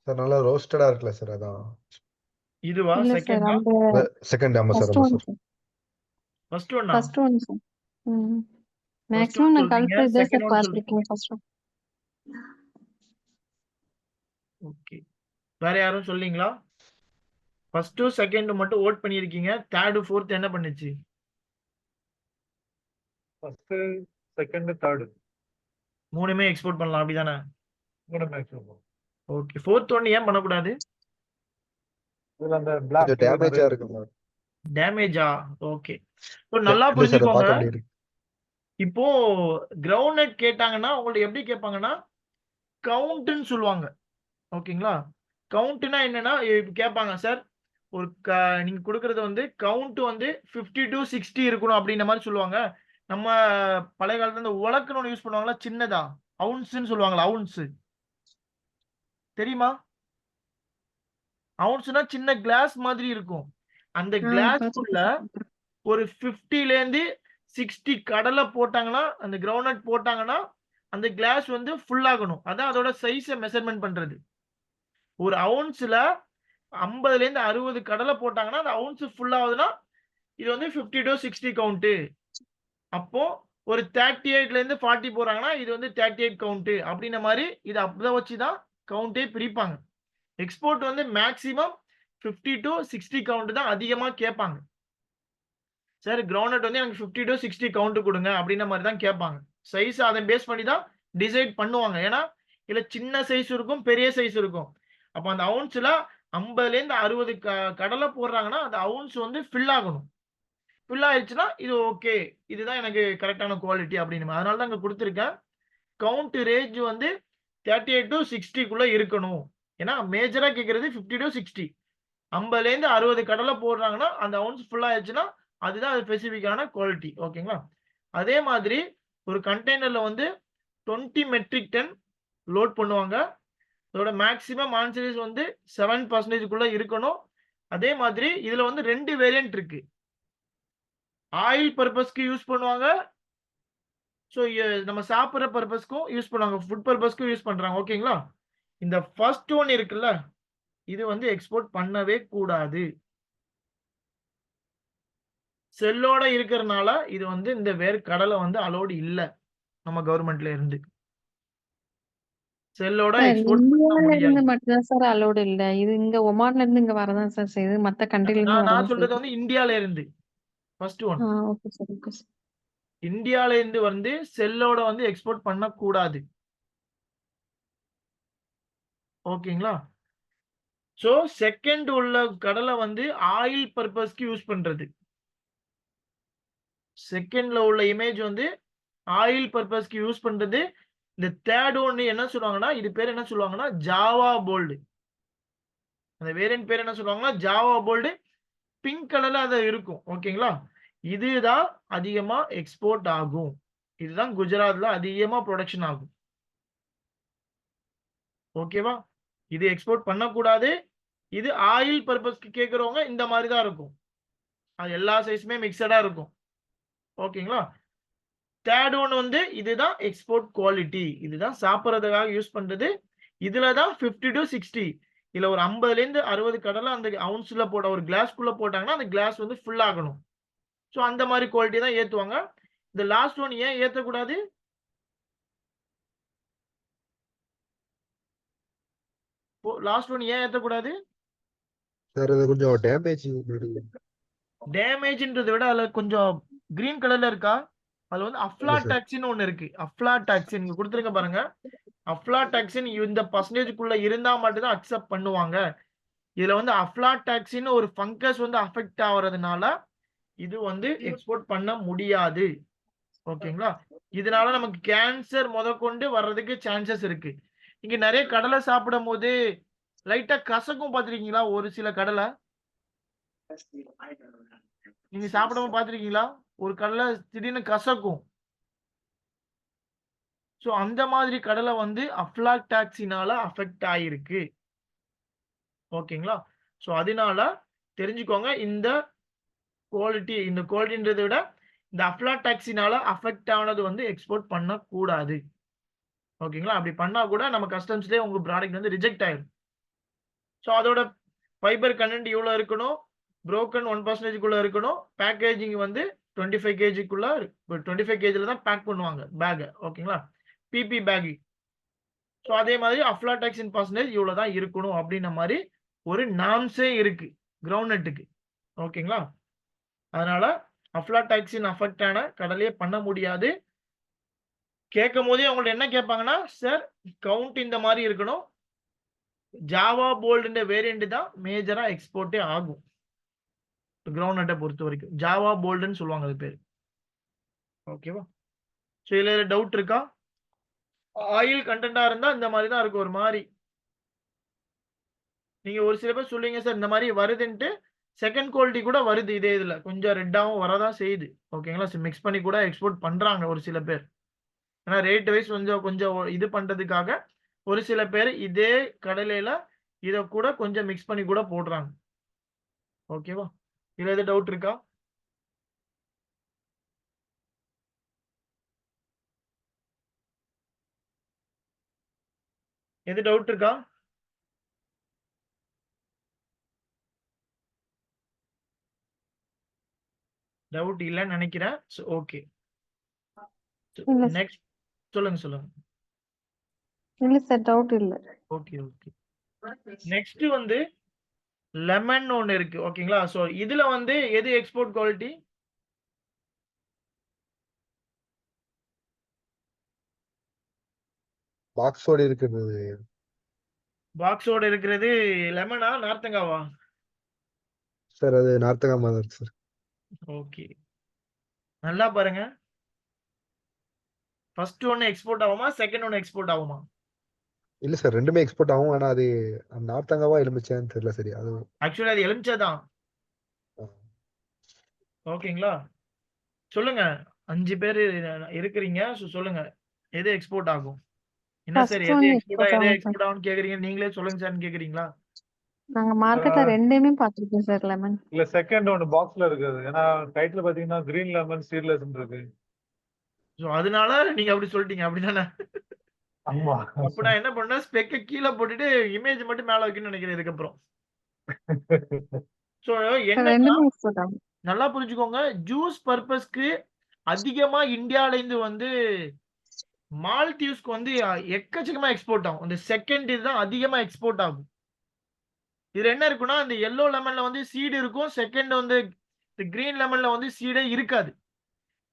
சார் நல்லா ரோஸ்டடா இருக்குல்ல சார், அதான். இதுவா? இல்ல சார், செகண்டா? அந்த செகண்ட், ஆமா சார், ஃபர்ஸ்ட் ஆமா ஒன் சார். சார். ஃபர்ஸ்ட் ஒன்னா? First one sir. First maximum one நான் சொல்றீங்க, கல்ஃபர் இதான் செகண்ட் சார் ஒன் சொல்றீங்க. பார்த்துருக்கேன் ஃபர்ஸ்ட் ஒன். ஓகே. வேற யாரும் சொல்லீங்களா? ஃபர்ஸ்ட் செகண்ட் மட்டும் ஓட் பண்ணிருக்கீங்க. தேர்ட் ஃபோர்த் என்ன பண்ணுச்சு? ஃபர்ஸ்ட், செகண்ட், தேர்ட் மூணுமே எக்ஸ்போர்ட் பண்ணலாம் அப்படிதானே? கூட மேக்ஸிமம். ஓகே. ஃபோர்த் ஒன் ஏன் பண்ணக்கூடாது? இதுல அந்த கொஞ்சம் பிளாக் டேமேஜா இருக்கு சார். டேமேஜா? ஓகே. இப்போ நல்லா இல்ல சார், புரிஞ்சுக்கோங்க. பார்க்க முடியுது. இப்போ கிரவுண்ட் நட் கேட்டாங்கன்னா உங்கள்ட்ட எப்படி கேட்பாங்கன்னா கவுண்ட்னு சொல்லுவாங்க. ஓகேங்களா? கவுண்ட்னா என்னன்னா இப்ப கேட்பாங்க சார், ஒரு நீங்க கொடுக்கறது வந்து கவுண்ட் வந்து 50 to 60 இருக்கணும் அப்படின்ற மாதிரி சொல்லுவாங்க. நம்ம பழைய காலத்துல இந்த உலக்கணும்னு யூஸ் பண்ணுவாங்களா சின்னதா, அவுன்ஸ்ன்னு சொல்லுவாங்களா? அவுன்ஸ் தெரியுமா? அவுன்ஸ்னா சின்ன கிளாஸ் மாதிரி இருக்கும். அந்த கிளாஸ்க்குள்ள பார்த்துருக்கேன். ஒரு 50ல இருந்து 60 கடலை போட்டாங்கன்னா, அந்த கிரவுண்ட் நட் போட்டாங்கன்னா அந்த கிளாஸ் வந்து ஃபுல் ஆகணும். அதான் அதோட சைஸை மெஷர்மெண்ட் பண்றது. ஒரு அவுன்ஸ்ல 50ல இருந்து 60 கடலை போட்டாங்கன்னா அந்த அவுன்ஸ் ஃபுல் ஆகுதுன்னா இது வந்து 50 to 60 கவுண்ட். அப்போ ஒரு 38ல இருந்து 40 போறாங்கன்னா இது வந்து 38 கவுண்ட் அப்படின்ற மாதிரி இது அப்படிதான் வச்சுதான் கவுண்டே பிரிப்பாங்க. எக்ஸ்போர்ட் வந்து மேக்சிமம் 50 to 60 கவுண்ட் தான் அதிகமா கேட்பாங்க. சார் கிரவுண்ட் வந்து எனக்கு 50 to 60 கவுண்ட் கொடுங்க அப்படின்ற மாதிரி தான் கேட்பாங்க. சைஸ் அதை பேஸ் பண்ணி தான் டிசைட் பண்ணுவாங்க. ஏன்னா இதுல சின்ன சைஸ் இருக்கும், பெரிய சைஸ் இருக்கும். அப்போ அந்த அவுன்ஸ்ல 50ல இருந்து 60 கடலை போடுறாங்கன்னா அந்த அவுன்ஸ் வந்து ஃபில் ஆகணும். ஃபில் ஆயிடுச்சுன்னா இது ஓகே, இதுதான் எனக்கு கரெக்டான குவாலிட்டி அப்படின்னு. அதனால தான் இங்க கொடுத்துருக்கேன். கவுண்ட் ரேஞ்ச் வந்து 38 to 60க்குள்ள இருக்கணும். ஏன்னா மேஜரா கேட்கறது 50 to 60. 50ல இருந்து 60 கடலை போடுறாங்கன்னா அந்த அவுன்ஸ் ஃபுல் ஆயிடுச்சுன்னா அதுதான் அது ஸ்பெசிஃபிக்கான குவாலிட்டி. ஓகேங்களா? அதே மாதிரி ஒரு கண்டெய்னர்ல வந்து 20 மெட்ரிக் டன் லோட் பண்ணுவாங்க. இதோட மேக்ஸிமம் ஆன்சரிஸ் வந்து 7%க்குள்ள இருக்கணும். அதே மாதிரி இதுல வந்து 2 வேரியன்ட் இருக்கு. ஆயில் பர்பஸ்க்கு யூஸ் பண்ணுவாங்க. ஸோ நம்ம சாப்பிட்ற பர்பஸ்க்கும் யூஸ் பண்ணுவாங்க, ஃபுட் பர்பஸ்க்கும் யூஸ் பண்றாங்க. ஓகேங்களா? இந்த ஃபர்ஸ்ட் ஒன் இருக்குல்ல, இது வந்து எக்ஸ்போர்ட் பண்ணவே கூடாது. செல்லோட இருக்கிறதுனால இது வந்து இந்த வேர் கடலை வந்து அலோடு இல்லை நம்ம கவர்மெண்ட்ல இருந்து. செல்லோட சார் எக்ஸ்போர்ட் பண்ண இந்தியால முடியாது. இருந்து மட்டும்தான் சார் அலோடு இல்ல. இது இங்க ஒமான்ல இருந்து இங்க வரதான் சார் செய்யுது. மத்த கண்ட்ரில இருந்து நான் வரதான் சொல்றது செய்யுது. வந்து இந்தியால இருந்து first one. Okay sir, okay sir. இந்தியால இருந்து வந்து செல்லோட வந்து எக்ஸ்போர்ட் பண்ண கூடாது. ஓகேங்களா? சோ செகண்ட் உள்ள கடலை வந்து ஆயில் பர்பஸ்க்கு யூஸ் பண்றது. செகண்ட்ல உள்ள இமேஜ் வந்து ஆயில் பர்பஸ்க்கு யூஸ் பண்றது. இந்த தேர்ட் ஒன் என்ன சொல்லுவாங்கன்னா, இது பேர் என்ன சொல்லுவாங்கன்னா ஜாவா போல்டு. அந்த வேரியன்ட் பேர் என்ன சொல்லுவாங்கன்னா ஜாவா போல்டு. பிங்க் கலர்ல அது இருக்கும். ஓகேங்களா? இதுதான் அதிகமா எக்ஸ்போர்ட் ஆகும். இதுதான் குஜராத்ல அதிகமா ப்ரொடக்ஷன் ஆகும். ஓகேவா? இது எக்ஸ்போர்ட் பண்ணக்கூடாது. இது ஆயில் பர்பஸ்க்கு கேட்கறவங்க இந்த மாதிரி தான் இருக்கும். அது எல்லா சைஸுமே மிக்சடா இருக்கும். ஓகேங்களா? தேர்ட் ஒன் வந்து இதுதான் எக்ஸ்போர்ட் குவாலிட்டி. இதுதான் சாப்பிடுறதுக்காக யூஸ் பண்றது. இதுல தான் 50 to 60 இல்ல ஒரு 50ல இருந்து 60 கடலை அந்த அவுன்ஸ்ல போட ஒரு கிளாஸ்க்குள்ள போட்டாங்கன்னா அந்த கிளாஸ் வந்து ஃபுல் ஆகணும். சோ அந்த மாதிரி குவாலிட்டி தான் ஏத்துவாங்க. இந்த லாஸ்ட் ஒன் ஏன் ஏத்தக்கூடாது? லாஸ்ட் ஒன் ஏன் ஏத்தக்கூடாது? சார் அது கொஞ்சம் டேமேஜ். டேமேஜ்ன்றதை விட அதுல கொஞ்சம் கிரீன் கலர்ல இருக்கா? அதுல வந்து இல்ல சார். அஃப்லாடாக்சின் ஒன்னு இருக்கு. அஃப்லாடாக்சின் இங்க கொடுத்துருங்க பாருங்க. அஃப்லாடாக்சின் இந்த பர்சன்டேஜ்க்குள்ள இருந்தா மட்டும் தான் அக்செப்ட் பண்ணுவாங்க. இதுல வந்து அஃப்லாடாக்சின் ஒரு ஃபங்கஸ் வந்து அஃபெக்ட் ஆவறதுனால இது வந்து எக்ஸ்போர்ட் பண்ண முடியாது. ஓகேங்களா? இதனால நமக்கு கேன்சர் முதற்கொண்டு வர்றதுக்கு சான்சஸ் இருக்கு. இங்க நிறைய கடலை சாப்பிடும் போது லைட்டா கசக்கும் பாத்திருக்கீங்களா? ஒரு சில கடலை நீங்க சாப்பிடாம பாத்திருக்கீங்களா? ஒரு கடலை திடீர்னு கசக்கும். சோ அந்த மாதிரி கடலை வந்து அஃப்லாடாக்சினால அஃபெக்ட் ஆயிருக்கு. ஓகேங்களா? சோ அதனால தெரிஞ்சுக்கோங்க இந்த குவாலிட்டின்றதை விட இந்த அஃப்லாடாக்சினால அஃபெக்ட் ஆனது வந்து எக்ஸ்போர்ட் பண்ண கூடாது. ஓகேங்களா? அப்படி பண்ணா கூட நம்ம கஸ்டம்ஸ்லயே உங்க ப்ராடக்ட் வந்து ரிஜெக்ட் ஆயிடும். சோ அதோட ஃபைபர் கண்டென்ட் இவ்வளவு இருக்கணும். புரோக்கன் 1% குள்ள இருக்கணும். பேக்கேஜிங் வந்து 25 kgக்குள்ள 25 kgல தான் பேக் பண்ணுவாங்க பேக். ஓகேங்களா? BP back. சோ அதே மாதிரி அஃப்லாடாக்சின் பர்சன்டேஜ் இவ்வளவு தான் இருக்கணும் அப்படின்ற மாதிரி ஒரு நார்ம்ஸே இருக்கு கிரவுண்ட் நட்டுக்கு. ஓகேங்களா? அதனால அஃப்லாடாக்சின் அஃபெக்ட் ஆன கடலையே பண்ண முடியாது. கேட்கும் போதே அவங்கள்ட்ட என்ன கேட்பாங்கன்னா, சார் கவுண்ட் இந்த மாதிரி இருக்கணும். ஜாவா போல்டுன்ற வேரியன்ட் தான் மேஜரா எக்ஸ்போர்ட்டே ஆகும். கிரவுண்ட் நட்டை பொறுத்த வரைக்கும் ஜாவா போல்டுன்னு சொல்லுவாங்க அது பேர். ஓகேவா? சோ இதுல டவுட் இருக்கா? ஆயில் கண்டென்ட்டா இருந்தா இந்த மாதிரி தான் இருக்கும் ஒரு மாதிரி. நீங்க ஒரு சில பேர் சொல்லுவீங்க சார் இந்த மாதிரி வருதுன்ட்டு செகண்ட் குவாலிட்டி கூட வருது இதே இதுல கொஞ்சம் ரெட்டாவும் வரதான் செய்யுது. ஓகேங்களா? மிக்ஸ் பண்ணி கூட எக்ஸ்போர்ட் பண்றாங்க ஒரு சில பேர். ஏன்னா ரேட் வைஸ் கொஞ்சம் இது பண்றதுக்காக ஒரு சில பேர் இதே கடலையில இத கூட கொஞ்சம் மிக்ஸ் பண்ணி கூட போடுறாங்க. ஓகேவா? இதுல எது டவுட் இருக்கா? எது டவுட் இருக்கா? டவுட் இல்லன்னு நினைக்கிறேன். ஓகே. இல்ல சார். நெக்ஸ்ட் சொல்லுங்க. இல்ல சார், டவுட் இல்ல. ஓகே. நெக்ஸ்ட் வந்து லெமன் ஒன்னு இருக்கு. ஓகேங்களா? சோ இதுல வந்து எது எக்ஸ்போர்ட் குவாலிட்டி? பாக்ஸோட இருக்கிறது. பாக்ஸோட இருக்கிறது லெமனா நார்த்தங்காவா? சார் அது நார்த்தங்கா தான் சார். ஓகே. நல்லா பாருங்க. ஃபர்ஸ்ட் ஒன்னு எக்ஸ்போர்ட் ஆகுமா? செகண்ட் ஒன்னு எக்ஸ்போர்ட் ஆகுமா? இல்ல சார் ரெண்டுமே எக்ஸ்போர்ட் ஆகும். ஆனா அது நார்த்தங்காவா எலுமிச்சான்னு தெரியல சரி. அது ஆக்சுவலி அது எலுமிச்சை தான். ஓகேங்களா? சொல்லுங்க. 5 பேர் இருக்கிறீங்க. சொல்லுங்க. எது எக்ஸ்போர்ட் ஆகும்? என்ன சார் ஃபர்ஸ்ட் எது ஒன் எக்ஸ்போர்ட் எக்ஸ்போர்ட் எது ஆகும் சார். எக்ஸ்போர்ட் ஆகும்னு கேக்குறீங்க. நீங்களே சொல்லுங்க சார்னு கேக்குறீங்களா? நாங்க மார்க்கெட்ல ரெண்டையுமே பார்த்திருக்கோம் சார் லெமன். இல்ல செகண்ட் ஒன்னு பாக்ஸ்ல இருக்குது. ஏன்னா டைட்டில் பாத்தீங்கன்னா கிரீன் லெமன் சீட்லெஸ் இருக்கு. சோ அதனால நீங்க அப்படி சொல்லிட்டீங்க அப்படிதானே? ஆமா. அப்ப நான் என்ன பண்ணேன் ஸ்பெக்க கீழ போட்டுட்டு இமேஜ் மட்டும் மேல வைக்கணும்னு நினைக்கிறேன் இதுக்கு அப்புறம். சோ என்ன ரெண்டுமே எக்ஸ்போர்ட் ஆகும். நல்லா புரிஞ்சுக்கோங்க. ஜூஸ் பர்பஸ்க்கு அதிகமா இந்தியால இருந்து வந்து மால்தீவ்ஸ்க்கு வந்து எக்கச்சக்கமா எக்ஸ்போர்ட் ஆகும். இந்த செகண்ட் இதுதான் அதிகமா எக்ஸ்போர்ட் ஆகும். இதுல என்ன இருக்குன்னா, இந்த எல்லோ லெமன்ல வந்து சீடு இருக்கும். செகண்ட் வந்து கிரீன் லெமன்ல வந்து சீடே இருக்காது.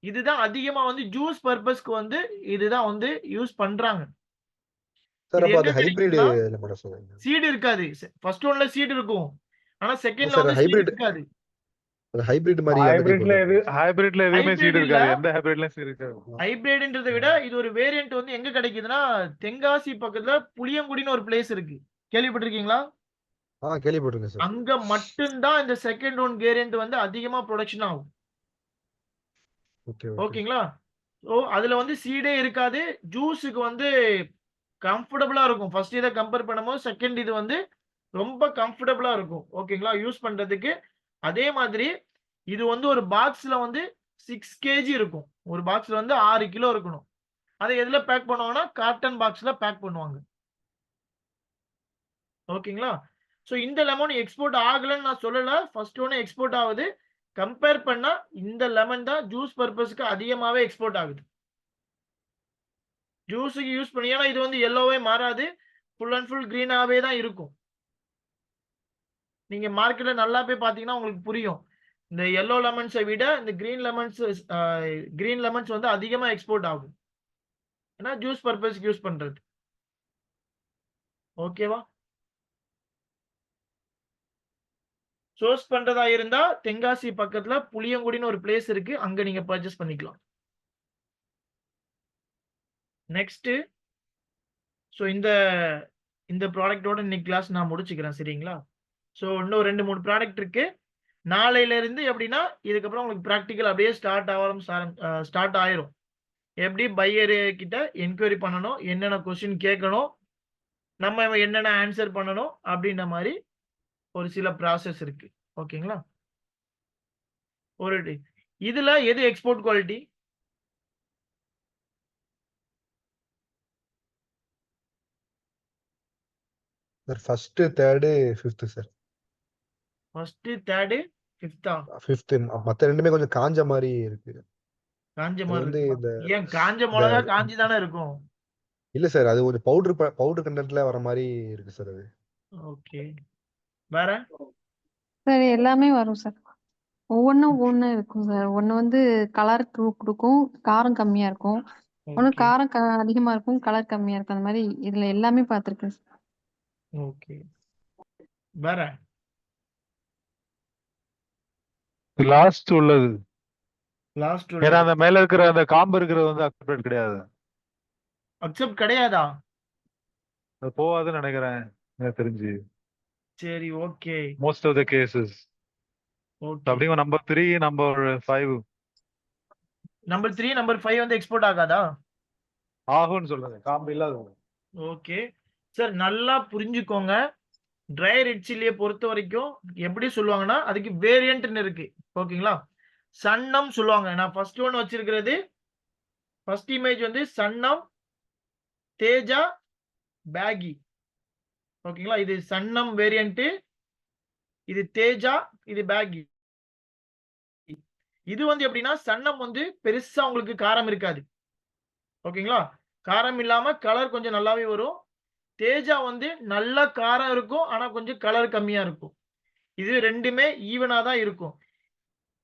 இதுதான் அதிகமா வந்து ஜூஸ் பர்பஸ்க்கு வந்து இதுதான் வந்து யூஸ் பண்றாங்க. சார் இது அப்போ எங்க அது ஹைபிரிட் கிடைக்கும்னா, லெமனா சார்? சீடு இருக்காது. ஃபர்ஸ்ட் ஒன்ல சீடு இருக்கும். ஆனா செகண்ட்ல சார் வந்து சீடு ஹைபிரிட் இருக்காது. அது ஹைபிரிட் மாதிரி அந்த டைப் ஹைபிரிட்ல எதுவுமே சீடு ஹைபிரிட் இல்ல. இருக்காது. எந்த ஹைபிரிட்லயும் சீடு இருக்காது. ஹைபிரிட்ன்றதை விட இது ஒரு வேரியன்ட் வந்து எங்க கிடைக்குதுன்னா, தென்காசி பக்கத்துல புளியங்குடின்னு ஒரு பிளேஸ் இருக்கு. கேள்விப்பட்டிருக்கீங்களா? கேள்விப்பட்டிருக்கேன் சார். அங்க மட்டும்தான் இந்த செகண்ட் ஒன் வேரியன்ட் வந்து அதிகமா ப்ரொடக்ஷன் ஆகும். Okay okay. ஓகேங்களா? ஸோ அதுல வந்து சீடே இருக்காது. ஜூஸுக்கு வந்து கம்ஃபர்டபுளா இருக்கும். ஃபர்ஸ்ட் இதை கம்பேர் பண்ணும்போது செகண்ட் இது வந்து ரொம்ப கம்ஃபர்டபுளா இருக்கும். ஓகேங்களா? யூஸ் பண்றதுக்கு. அதே மாதிரி இது வந்து ஒரு பாக்ஸ்ல வந்து 6 கேஜி இருக்கும். ஒரு பாக்ஸ்ல வந்து 6 கிலோ இருக்கணும். அதை எதுல பேக் பண்ணுவாங்கன்னா, காட்டன் பாக்ஸ்ல பேக் பண்ணுவாங்க. ஓகேங்களா? ஸோ இந்த லெமன் எக்ஸ்போர்ட் ஆகலன்னு நான் சொல்லல. ஃபர்ஸ்ட் ஒன்னு எக்ஸ்போர்ட் ஆகுது. கம்பேர் பண்ணா இந்த லெமன் தான் ஜூஸ் பர்பஸ்க்கு அதிகமாவே எக்ஸ்போர்ட் ஆகுது. ஜூஸுக்கு யூஸ் பண்ணி ஏன்னா இது வந்து எல்லோவே மாறாது. ஃபுல் அண்ட் ஃபுல் கிரீனாவே தான் இருக்கும். நீங்க மார்க்கெட்ல நல்லா போய் பார்த்தீங்கன்னா உங்களுக்கு புரியும். இந்த எல்லோ லெமன்ஸை விட இந்த கிரீன் லெமன்ஸ் வந்து அதிகமா எக்ஸ்போர்ட் ஆகும். ஏன்னா ஜூஸ் பர்பஸ்க்கு யூஸ் பண்றது. ஓகேவா? சோர்ஸ் பண்றதா இருந்தா தென்காசி பக்கத்துல புளியங்குடின்னு ஒரு பிளேஸ் இருக்கு. அங்க நீங்க பர்ச்சேஸ் பண்ணிக்கலாம். நெக்ஸ்ட் ஸோ இந்த ப்ராடக்ட்டோட இன்னைக்கு கிளாஸ் நான் முடிச்சுக்கிறேன். சரிங்களா? ஸோ இன்னும் 2, 3 ப்ராடக்ட் இருக்கு. நாளையில இருந்து எப்படின்னா இதுக்கப்புறம் உங்களுக்கு ப்ராக்டிக்கல் அப்படியே ஸ்டார்ட் ஆயிரும். எப்படி பையர் கிட்ட என்கொயரி பண்ணணும், என்னென்ன கொஸ்டின் கேட்கணும், நம்ம என்னென்ன ஆன்சர் பண்ணணும் அப்படின்ற மாதிரி ஒரு சில ப்ராசஸ் இருக்கு. ஓகேங்களா? இதுல எது export quality? Sir first, third, fifth sir. First, third, ஃபிஃப்த்தா? ஃபிஃப்த். மத்த ரெண்டுமே கொஞ்சம் காஞ்ச மாதிரி இருக்கு. காஞ்ச அது மாதிரி வந்து இருக்குமா? இந்த ஏன் காஞ்ச இந்த மிளகா காஞ்சி தானே இருக்கும். இல்ல சார், அது கொஞ்சம் பவுடர் கண்டென்ட்ல வர மாதிரி இருக்கு சார் அது. ஓகே. வேற? சார் எல்லாமே வரும் சார். ஒவ்வொன்றும் ஒவ்வொன்று இருக்கும் சார். ஒன்று வந்து கலர் கொடுக்கும், காரம் கம்மியா இருக்கும். ஒன்று ஓகே காரம் அதிகமா இருக்கும், கலர் கம்மியா இருக்கும். அந்த மாதிரி இதுல எல்லாமே பார்த்துருக்கேன் சார். ஓகே. வேற? லாஸ்ட் உள்ளது. லாஸ்ட் ஏன்னா அந்த மேல இருக்கிற அந்த காம்பு இருக்கிறது வந்து அக்செப்டட் கிடையாது. அக்செப்ட் கிடையாதா? அது போகாதுன்னு நினைக்கிறேன் எனக்கு தெரிஞ்சு. சரி okay most of the cases. Okay. அப்படிங்க நம்பர் 3, நம்பர் 5 நம்பர் 3, நம்பர் 5 வந்து எக்ஸ்போர்ட் ஆகாதா? ஆகும்னு சொல்லுங்க. காம்பு இல்லாத. ஓகே சார், நல்லா புரிஞ்சுக்கோங்க. ட்ரை ரெட் சில்லியை பொறுத்த வரைக்கும் எப்படி சொல்லுவாங்கன்னா அதுக்கு வேரியன்ட்னு இருக்கு. ஓகேங்களா? சன்னம் சொல்லுவாங்க. நான் ஃபர்ஸ்ட் ஒன் வச்சிருக்கிறது ஃபர்ஸ்ட் இமேஜ் வந்து சன்னம், தேஜா, பேகி. ஓகேங்களா? இது சன்னம் வேரியன்ட், இது தேஜா, இது பேகி. இது வந்து எப்படின்னா சன்னம் வந்து பெருசா உங்களுக்கு காரம் இருக்காது. ஓகேங்களா? காரம் இல்லாம கலர் கொஞ்சம் நல்லாவே வரும். தேஜா வந்து நல்ல காரம் இருக்கும், ஆனா கொஞ்சம் கலர் கம்மியா இருக்கும். இது ரெண்டுமே ஈவனா தான் இருக்கும்.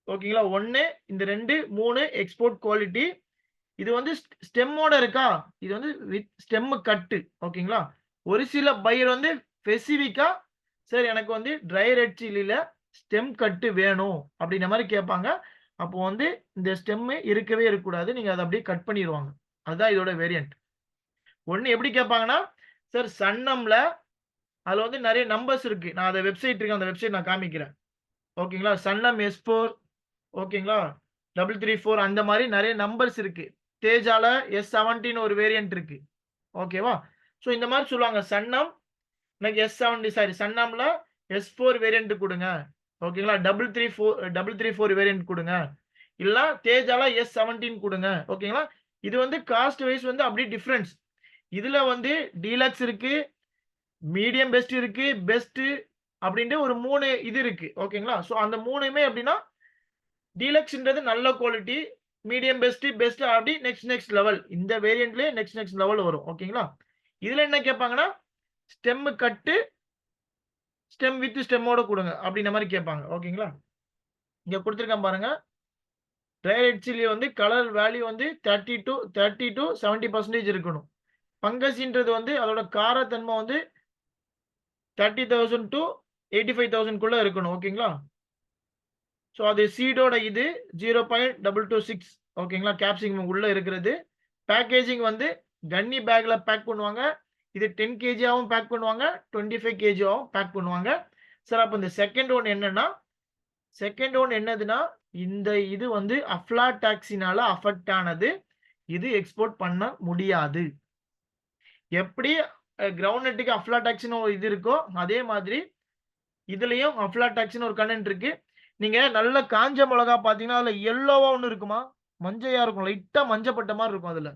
ஓகேங்களா? 1 இந்த 2 3 எக்ஸ்போர்ட் குவாலிட்டி. இது வந்து ஸ்டெம்மோட இருக்கா? இது வந்து வித் ஸ்டெம் கட்டு. ஓகேங்களா? ஒரு சில பையர் வந்து ஸ்பெசிபிக்கா சார் எனக்கு வந்து ட்ரை ரெட் சில்லில ஸ்டெம் கட்டு வேணும் அப்படின்ற மாதிரி கேட்பாங்க. அப்போ வந்து இந்த ஸ்டெம் இருக்கவே இருக்கக்கூடாது. நீங்க அதை அப்படியே கட் பண்ணிடுவாங்க. அதுதான் இதோட வேரியன்ட். ஒன்னு எப்படி கேட்பாங்கன்னா சார் சன்னம்ல அதுல வந்து நிறைய நம்பர்ஸ் இருக்கு. நான் அந்த வெப்சைட் இருக்கு, அந்த வெப்சைட் நான் காமிக்கிறேன். ஓகேங்களா? சன்னம் S4, ஓகேங்களா, 334 அந்த மாதிரி நிறைய நம்பர்ஸ் இருக்கு. தேஜால S17 ஒரு வேரியன்ட் இருக்கு. ஓகேவா? ஸோ இந்த மாதிரி சொல்லுவாங்க. சன்னம் எனக்கு S70 சாரி சன்னம்ல S4 வேரியன்ட் கொடுங்க. ஓகேங்களா? 334 வேரியன்ட் கொடுங்க. இல்ல தேஜால S17 கொடுங்க. ஓகேங்களா? இது வந்து காஸ்ட் வைஸ் வந்து அப்படியே டிஃபரன்ஸ். இதுல வந்து டீலக்ஸ் இருக்கு, மீடியம் பெஸ்ட் இருக்கு, பெஸ்ட் அப்படின்ட்டு ஒரு 3 இது இருக்கு. ஓகேங்களா? ஸோ அந்த 3மே எப்படின்னா டீலக்ஸ்ன்றது நல்ல குவாலிட்டி, மீடியம் பெஸ்ட் பெஸ்ட் அப்படி நெக்ஸ்ட் லெவல். இந்த வேரியன்ட்லயே நெக்ஸ்ட் லெவல் வரும். ஓகேங்களா? இதுல என்ன கேட்பாங்கன்னா ஸ்டெம் கட்டு ஸ்டெம் வித் ஸ்டெம்மோட கொடுங்க அப்படின்ற மாதிரி கேட்பாங்க. ஓகேங்களா? இங்க கொடுத்துருக்கேன் பாருங்க. ட்ரை ரெட் சில்லி வந்து கலர் வேல்யூ வந்து 30 to 70% இருக்கணும். பங்கஸ்ன்றது வந்து அதோட காரத்தன்மை வந்து 30,000 to 85,000 இருக்கணும். ஓகேங்களா? ஸோ அது சீடோட இது 0.226. ஓகேங்களா? கேப்சிகம் உள்ள இருக்கிறது. பேக்கேஜிங் வந்து கன்னி பேக்ல பேக் பண்ணுவாங்க. இது 10 kg பேக் பண்ணுவாங்க, 25 kg பேக் பண்ணுவாங்க. சார் அப்ப இந்த செகண்ட் ஒன் என்னதுன்னா இந்த இது வந்து அஃப்லாடாக்சினால அஃபெக்ட் ஆனது. இது எக்ஸ்போர்ட் பண்ண முடியாது. எப்படி கிரவுண்ட் நட்டுக்கு அஃப்லாடாக்சின் ஒரு இது இருக்கோ அதே மாதிரி இதுலயும் அஃப்லாடாக்சின் ஒரு கண்டென்ட் இருக்கு. நீங்க நல்ல காஞ்ச மிளகா பாத்தீங்கன்னா அதுல எல்லோவா ஒண்ணு இருக்குமா, மஞ்சையா இருக்கும், லைட்டா மஞ்சப்பட்ட மாதிரி இருக்கும். அதுல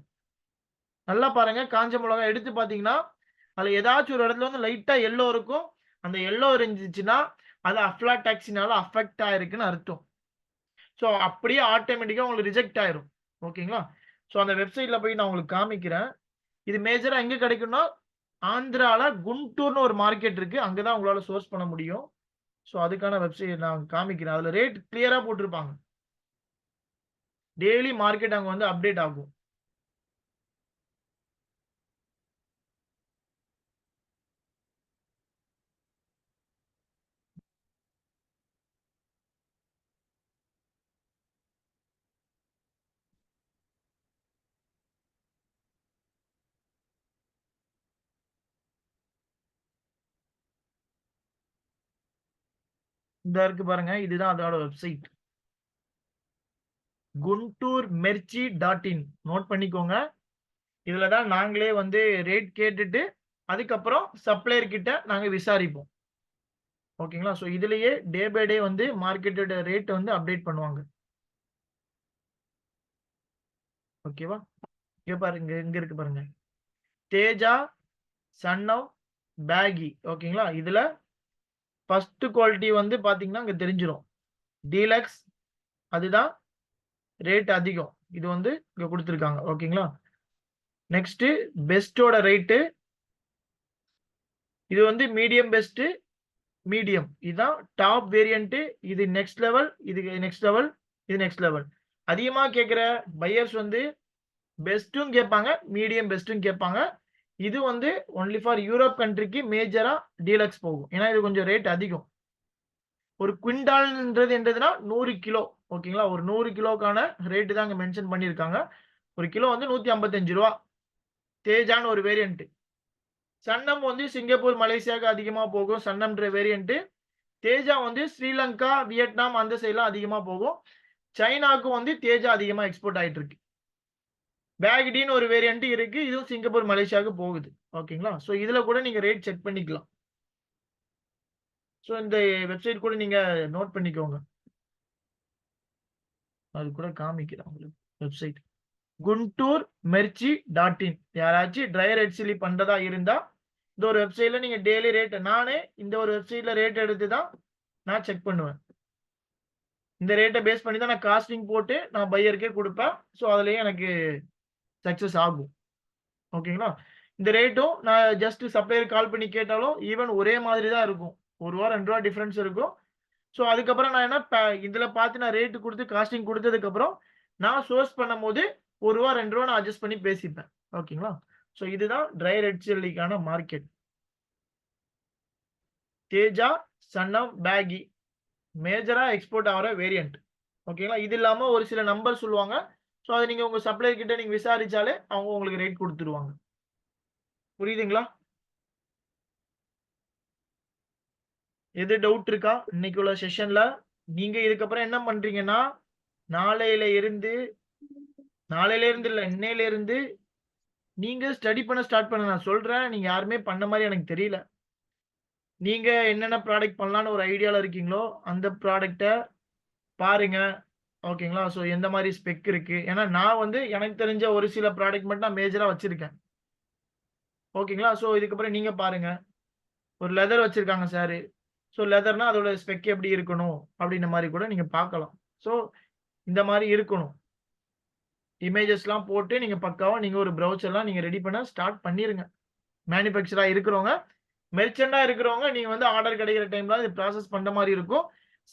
நல்லா பாருங்க, காஞ்ச மிளகா எடுத்து பாத்தீங்கன்னா அதுல ஏதாச்சும் ஒரு இடத்துல வந்து லைட்டா எல்லோ இருக்கும். அந்த எல்லோ இருந்துச்சுன்னா அது அஃப்லாடாக்சினால அஃபெக்ட் ஆயிருக்குன்னு அர்த்தம். ஸோ அப்படியே ஆட்டோமேட்டிக்கா உங்களுக்கு ரிஜெக்ட் ஆயிரும். ஓகேங்களா? ஸோ அந்த வெப்சைட்ல போய் நான் உங்களுக்கு காமிக்கிறேன். இது மேஜரா எங்க கிடைக்கும்னா ஆந்திரால குண்டூர்னு ஒரு மார்க்கெட் இருக்கு. அங்கதான் உங்களால சோர்ஸ் பண்ண முடியும். ஸோ அதுக்கான வெப்சைட் நான் காமிக்கிறேன். அதுல ரேட் கிளியரா போட்டிருப்பாங்க. டெய்லி மார்க்கெட் அங்க வந்து அப்டேட் ஆகும். இந்த இருக்கு பாருங்க, இதுதான் அதோட வெப்சைட். gunturmerchi.in நோட் பண்ணிக்கோங்க. இதுலதான் நாங்களே வந்து ரேட் கேட்டுட்டு அதுக்கப்புறம் சப்ளையர் கிட்ட நாங்க விசாரிப்போம். ஓகேங்களா? ஸோ இதுலயே டே பை டே வந்து மார்க்கெட்டோட ரேட் வந்து அப்டேட் பண்ணுவாங்க. ஓகேவா? இங்க பாருங்க, இங்க இருக்கு பாருங்க, தேஜா சன்னவ் பேகி. ஓகேங்களா? இதுல ஃபர்ஸ்ட் குவாலிட்டி வந்து பாத்தீங்கன்னா இங்க தெரிஞ்சிடும். டீலக்ஸ் அதுதான் ரேட் அதிகம். இது வந்து இங்க கொடுத்துருக்காங்க. ஓகேங்களா? நெக்ஸ்ட் பெஸ்டோட ரேட்டு இது வந்து மீடியம் பெஸ்ட் மீடியம். இதுதான் டாப் வேரியன்ட். இது நெக்ஸ்ட் லெவல், இது நெக்ஸ்ட் லெவல், இது நெக்ஸ்ட் லெவல். அதிகமா கேட்கிற பையர்ஸ் வந்து பெஸ்ட்டும் கேட்பாங்க, மீடியம் பெஸ்ட்டும் கேட்பாங்க. இது வந்து ஒன்லி ஃபார் யூரோப் கண்ட்ரிக்கு மேஜரா டீலக்ஸ் போகும். ஏன்னா இது கொஞ்சம் ரேட் அதிகம். ஒரு குவிண்டால்ன்றது என்னதுன்னா 100 கிலோ. ஓகேங்களா? ஒரு 100 கிலோக்கான ரேட்டு தான் அங்க மென்ஷன் பண்ணியிருக்காங்க. ஒரு கிலோ வந்து 155 ரூபா. தேஜான்னு ஒரு வேரியன்ட். சன்னம் வந்து சிங்கப்பூர் மலேசியாவுக்கு அதிகமா போகும். சன்னம்ன்ற வேரியன்ட். தேஜா வந்து ஸ்ரீலங்கா வியட்நாம் அந்த சைட்லாம் அதிகமா போகும். சைனாவுக்கு வந்து தேஜா அதிகமா எக்ஸ்போர்ட் ஆயிட்டு இருக்கு. பேக்டின்னு ஒரு வேரியன்ட் இருக்கு. இதுவும் சிங்கப்பூர் மலேசியாவுக்கு போகுது. ஓகேங்களா? ஸோ இதுல கூட நீங்க ரேட் செக் பண்ணிக்கலாம். ஸோ இந்த வெப்சைட் கூட நீங்க நோட் பண்ணிக்கோங்க. அது கூட காமிக்கிறேன் உங்களுக்கு வெப்சைட். gunturmerchi.in. யாராச்சும் ட்ரை ரெட் சில்லி பண்றதா இருந்தா இந்த ஒரு வெப்சைட்ல நீங்க டெய்லி ரேட், நானே இந்த ஒரு வெப்சைட்ல ரேட் எடுத்து தான் நான் செக் பண்ணுவேன். இந்த ரேட்டை பேஸ் பண்ணி தான் நான் காஸ்டிங் போட்டு நான் பையருக்கே கொடுப்பேன். ஸோ அதுலயே எனக்கு சக்சஸ் ஆகும். ஓகேங்களா? இந்த ரேட்டும் நான் ஜஸ்ட் சப்ளையர் கால் பண்ணி கேட்டாலும் ஈவன் ஒரே மாதிரி தான் இருக்கும். ₹1 ₹2 டிஃபரன்ஸ் இருக்கும். ஸோ அதுக்கப்புறம் நான் என்ன இதுல பார்த்து நான் ரேட்டு கொடுத்து காஸ்டிங் கொடுத்ததுக்கு அப்புறம் நான் சோர்ஸ் பண்ணும் போது ₹1 ₹2 நான் அட்ஜஸ்ட் பண்ணி பேசிப்பேன். ஓகேங்களா? ஸோ இதுதான் ட்ரை ரெட் சில்லிக்கான மார்க்கெட். தேஜா சன்னம் பேகி மேஜரா எக்ஸ்போர்ட் ஆகிற வேரியன்ட். ஓகேங்களா? இது இல்லாம ஒரு சில நம்பர் சொல்லுவாங்க. ஸோ அதை நீங்க உங்க சப்ளையர் கிட்ட நீங்க விசாரிச்சாலே அவங்க உங்களுக்கு ரேட் கொடுத்துருவாங்க. புரியுதுங்களா? எது டவுட் இருக்கா இன்னைக்கு உள்ள செஷன்ல? நீங்க இதுக்கப்புறம் என்ன பண்றீங்கன்னா நாளையில இருந்து இல்ல இன்னையில இருந்து நீங்க ஸ்டடி பண்ண ஸ்டார்ட் பண்ணுங்க. நான் சொல்றேன், நீங்க யாருமே பண்ண மாதிரி எனக்கு தெரியல. நீங்க என்னென்ன ப்ராடக்ட் பண்ணலாம்னு ஒரு ஐடியால இருக்கீங்களோ அந்த ப்ராடக்ட்டை பாருங்க. ஓகேங்களா? ஸோ எந்த மாதிரி ஸ்பெக் இருக்கு. ஏன்னா நான் வந்து எனக்கு தெரிஞ்ச ஒரு சில ப்ராடக்ட் மட்டும் நான் மேஜரா வச்சிருக்கேன். ஓகேங்களா? ஸோ இதுக்கப்புறம் நீங்க பாருங்க. ஒரு லெதர் வச்சிருக்காங்க சார். ஸோ லெதர்னா அதோட ஸ்பெக் எப்படி இருக்கணும் அப்படின்ற மாதிரி கூட நீங்க பார்க்கலாம். ஸோ இந்த மாதிரி இருக்கணும். இமேஜஸ்லாம் போட்டு நீங்க பக்காவா நீங்க ஒரு ப்ரௌச்சர்லாம் நீங்க ரெடி பண்ண ஸ்டார்ட் பண்ணிருங்க. மேனுஃபேக்சரா இருக்கிறவங்க, மெர்ச்சன்டா இருக்கிறவங்க நீங்க வந்து ஆர்டர் கிடைக்கிற டைம்ல இது ப்ராசஸ் பண்ற மாரி இருக்கும்.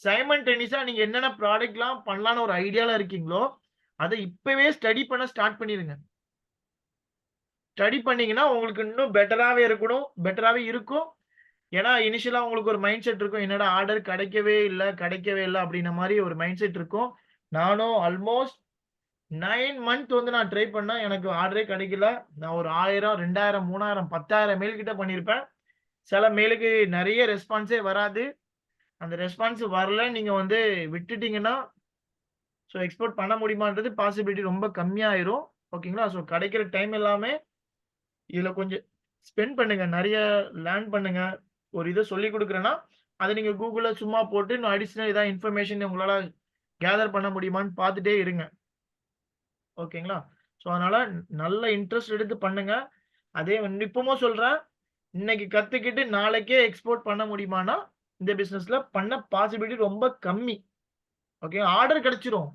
சைமல்டேனியஸா நீங்க என்னென்ன ப்ராடக்ட்லாம் பண்ணலாம்னு ஒரு ஐடியால இருக்கீங்களோ, அத இப்பவே ஸ்டடி பண்ண ஸ்டார்ட் பண்ணிருங்க. ஸ்டடி பண்ணீங்கன்னா உங்களுக்கு இன்னும் பெட்டராவே இருக்கும். ஏன்னா இனிஷியலா உங்களுக்கு ஒரு மைண்ட் செட் இருக்கும். என்னடா ஆர்டர் கிடைக்கவே இல்ல அப்படின்ன மாரி ஒரு மைண்ட் செட் இருக்கும். நானும் ஆல்மோஸ்ட் 9 மந்த் வந்து நான் ட்ரை பண்ணேன். எனக்கு ஆர்டரே கிடைக்கல. நான் ஒரு 1000, 2000, 3000, 10,000 மெயில் கிட்ட பண்ணியிருப்பேன். சில மெயிலுக்கு நெறைய ரெஸ்பான்ஸே வராது. அந்த ரெஸ்பான்ஸ் வரல நீங்க வந்து விட்டுட்டீங்கன்னா, எக்ஸ்போர்ட் பண்ண முடியுமான்றது பாசிபிலிட்டி ரொம்ப கம்மியாயிரும். ஓகேங்களா? கிடைக்கிற டைம் எல்லாமே இதுல கொஞ்சம் ஸ்பெண்ட் பண்ணுங்க. நெறைய லேர்ன் பண்ணுங்க. ஒரு இத சொல்லிக் குடுக்குறேன்னா, அத நீங்க Googleல சும்மா போட்டு இன்னும் அடிஷனல் ஏதாவது இன்ஃபர்மேஷன் உங்களால கேதர் பண்ண முடியுமான்னு பார்த்துட்டே இருங்க. ஓகேங்களா? அதனால நல்ல இன்ட்ரெஸ்ட் எடுத்து பண்ணுங்க. அதே வந்து இப்பவும் சொல்றேன். இன்னைக்கு கத்துக்கிட்டு நாளைக்கே எக்ஸ்போர்ட் பண்ண முடியுமான்னா, இந்த பிசினஸ்ல பண்ண பாசிபிலிட்டி ரொம்ப கம்மி. ஓகே. ஆர்டர் கிடைச்சிரும்.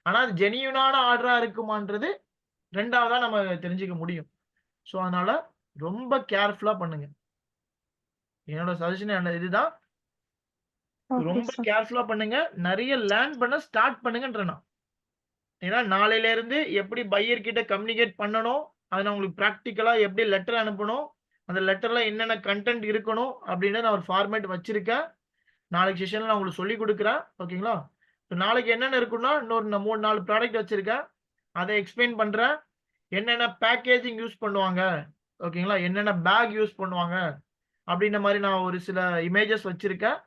ஆனா அது ஜெனியூனான ஆர்டரா இருக்குமான்றது 2வதா நம்ம தெரிஞ்சுக்க முடியும். அதனால ரொம்ப கேர்ஃபுல்லா பண்ணுங்க. என்னோட சஜஷன் இதுதான். ஓகே ரொம்ப சார். கேர்ஃபுல்லா பண்ணுங்க. நெறைய லேர்ன் பண்ண ஸ்டார்ட் பண்ணுங்கன்றேன் நான். ஏன்னா நாளையில இருந்து எப்படி பையர் கிட்ட கம்யூனிகேட் பண்ணணும், அத நான் உங்களுக்கு பிராக்டிகலா எப்படி லெட்டர் அனுப்பணும், அந்த லெட்டர்ல என்னென்ன கன்டென்ட் இருக்கணும் அப்படின்னு நான் ஒரு ஃபார்மேட் வச்சிருக்கேன். நாளைக்கு செஷன்ல நான் உங்களுக்கு சொல்லிக் குடுக்குறேன். ஓகேங்களா? நாளைக்கு என்னென்ன இருக்குன்னா, இன்னொரு 3, 4 ப்ராடக்ட் வச்சிருக்கேன். அத எக்ஸ்பிளைன் பண்றேன். என்னென்ன பேக்கேஜிங் யூஸ் பண்ணுவாங்க. ஓகேங்களா? என்னென்ன பேக் யூஸ் பண்ணுவாங்க. அப்படின்ற மாரி நான் ஒரு சில இமேஜஸ் வச்சிருக்கேன்.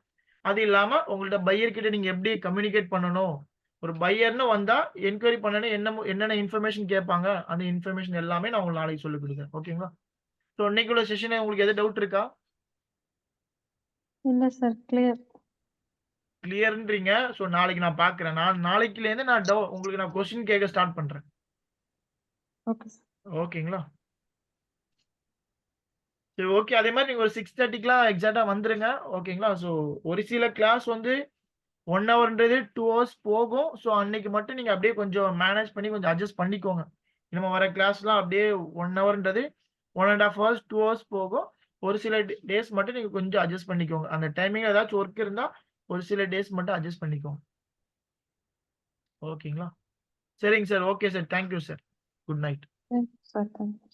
அது இல்லாம உங்கள்ட்ட பையர் கிட்ட நீங்க எப்படி கம்யூனிகேட் பண்ணணும். ஒரு பையர்ன்னு வந்தா என்குயரி பண்ணனும் என்னென்ன இன்ஃபர்மேஷன் கேட்பாங்க. அந்த இன்ஃபர்மேஷன் எல்லாமே நான் உங்களுக்கு நாளைக்கு சொல்லிக் குடுக்குறேன். ஓகேங்களா? இன்னைக்குள்ள செஷன்ல உங்களுக்கு எதுவும் டவுட் இருக்கா? இல்ல சார். கிளியர். கிளியர்ன்றீங்க. நாளைக்கு நான் பார்க்கிறேன். நாளைக்குலேருந்து நான் உங்களுக்கு நான் கொஸ்டின் கேட்க ஸ்டார்ட் பண்றேன். Okay sir. ஓகேங்களா? சரி ஓகே. அதே மாரி நீங்க ஒரு 6:30க்குலாம் எக்ஸாக்ட்டா வந்துருங்க. ஓகேங்களா? ஒரு சில கிளாஸ் வந்து 1 ஹவர்ன்றது 2 ஹவர்ஸ் போகும். அன்னைக்கு மட்டும் நீங்க அப்படியே கொஞ்சம் மேனேஜ் பண்ணி கொஞ்சம் அட்ஜஸ்ட் பண்ணிக்கோங்க. நம்ம வர கிளாஸ்லாம் அப்படியே 1 ஹவர்ன்றது 1 1/2 ஹவர்ஸ், 2 ஹவர்ஸ் போகும். ஒரு சில டேஸ் மட்டும் நீங்க கொஞ்சம் அட்ஜஸ்ட் பண்ணிக்கோங்க. அந்த டைமிங்ல ஏதாச்சும் ஒர்க் இருந்தா ஒரு சில டேஸ் மட்டும் அட்ஜஸ்ட் பண்ணிக்கோங்க. ஓகேங்களா? சரிங்க sir. Okay sir. Thank you sir. Good night. Thank you sir. Thank you.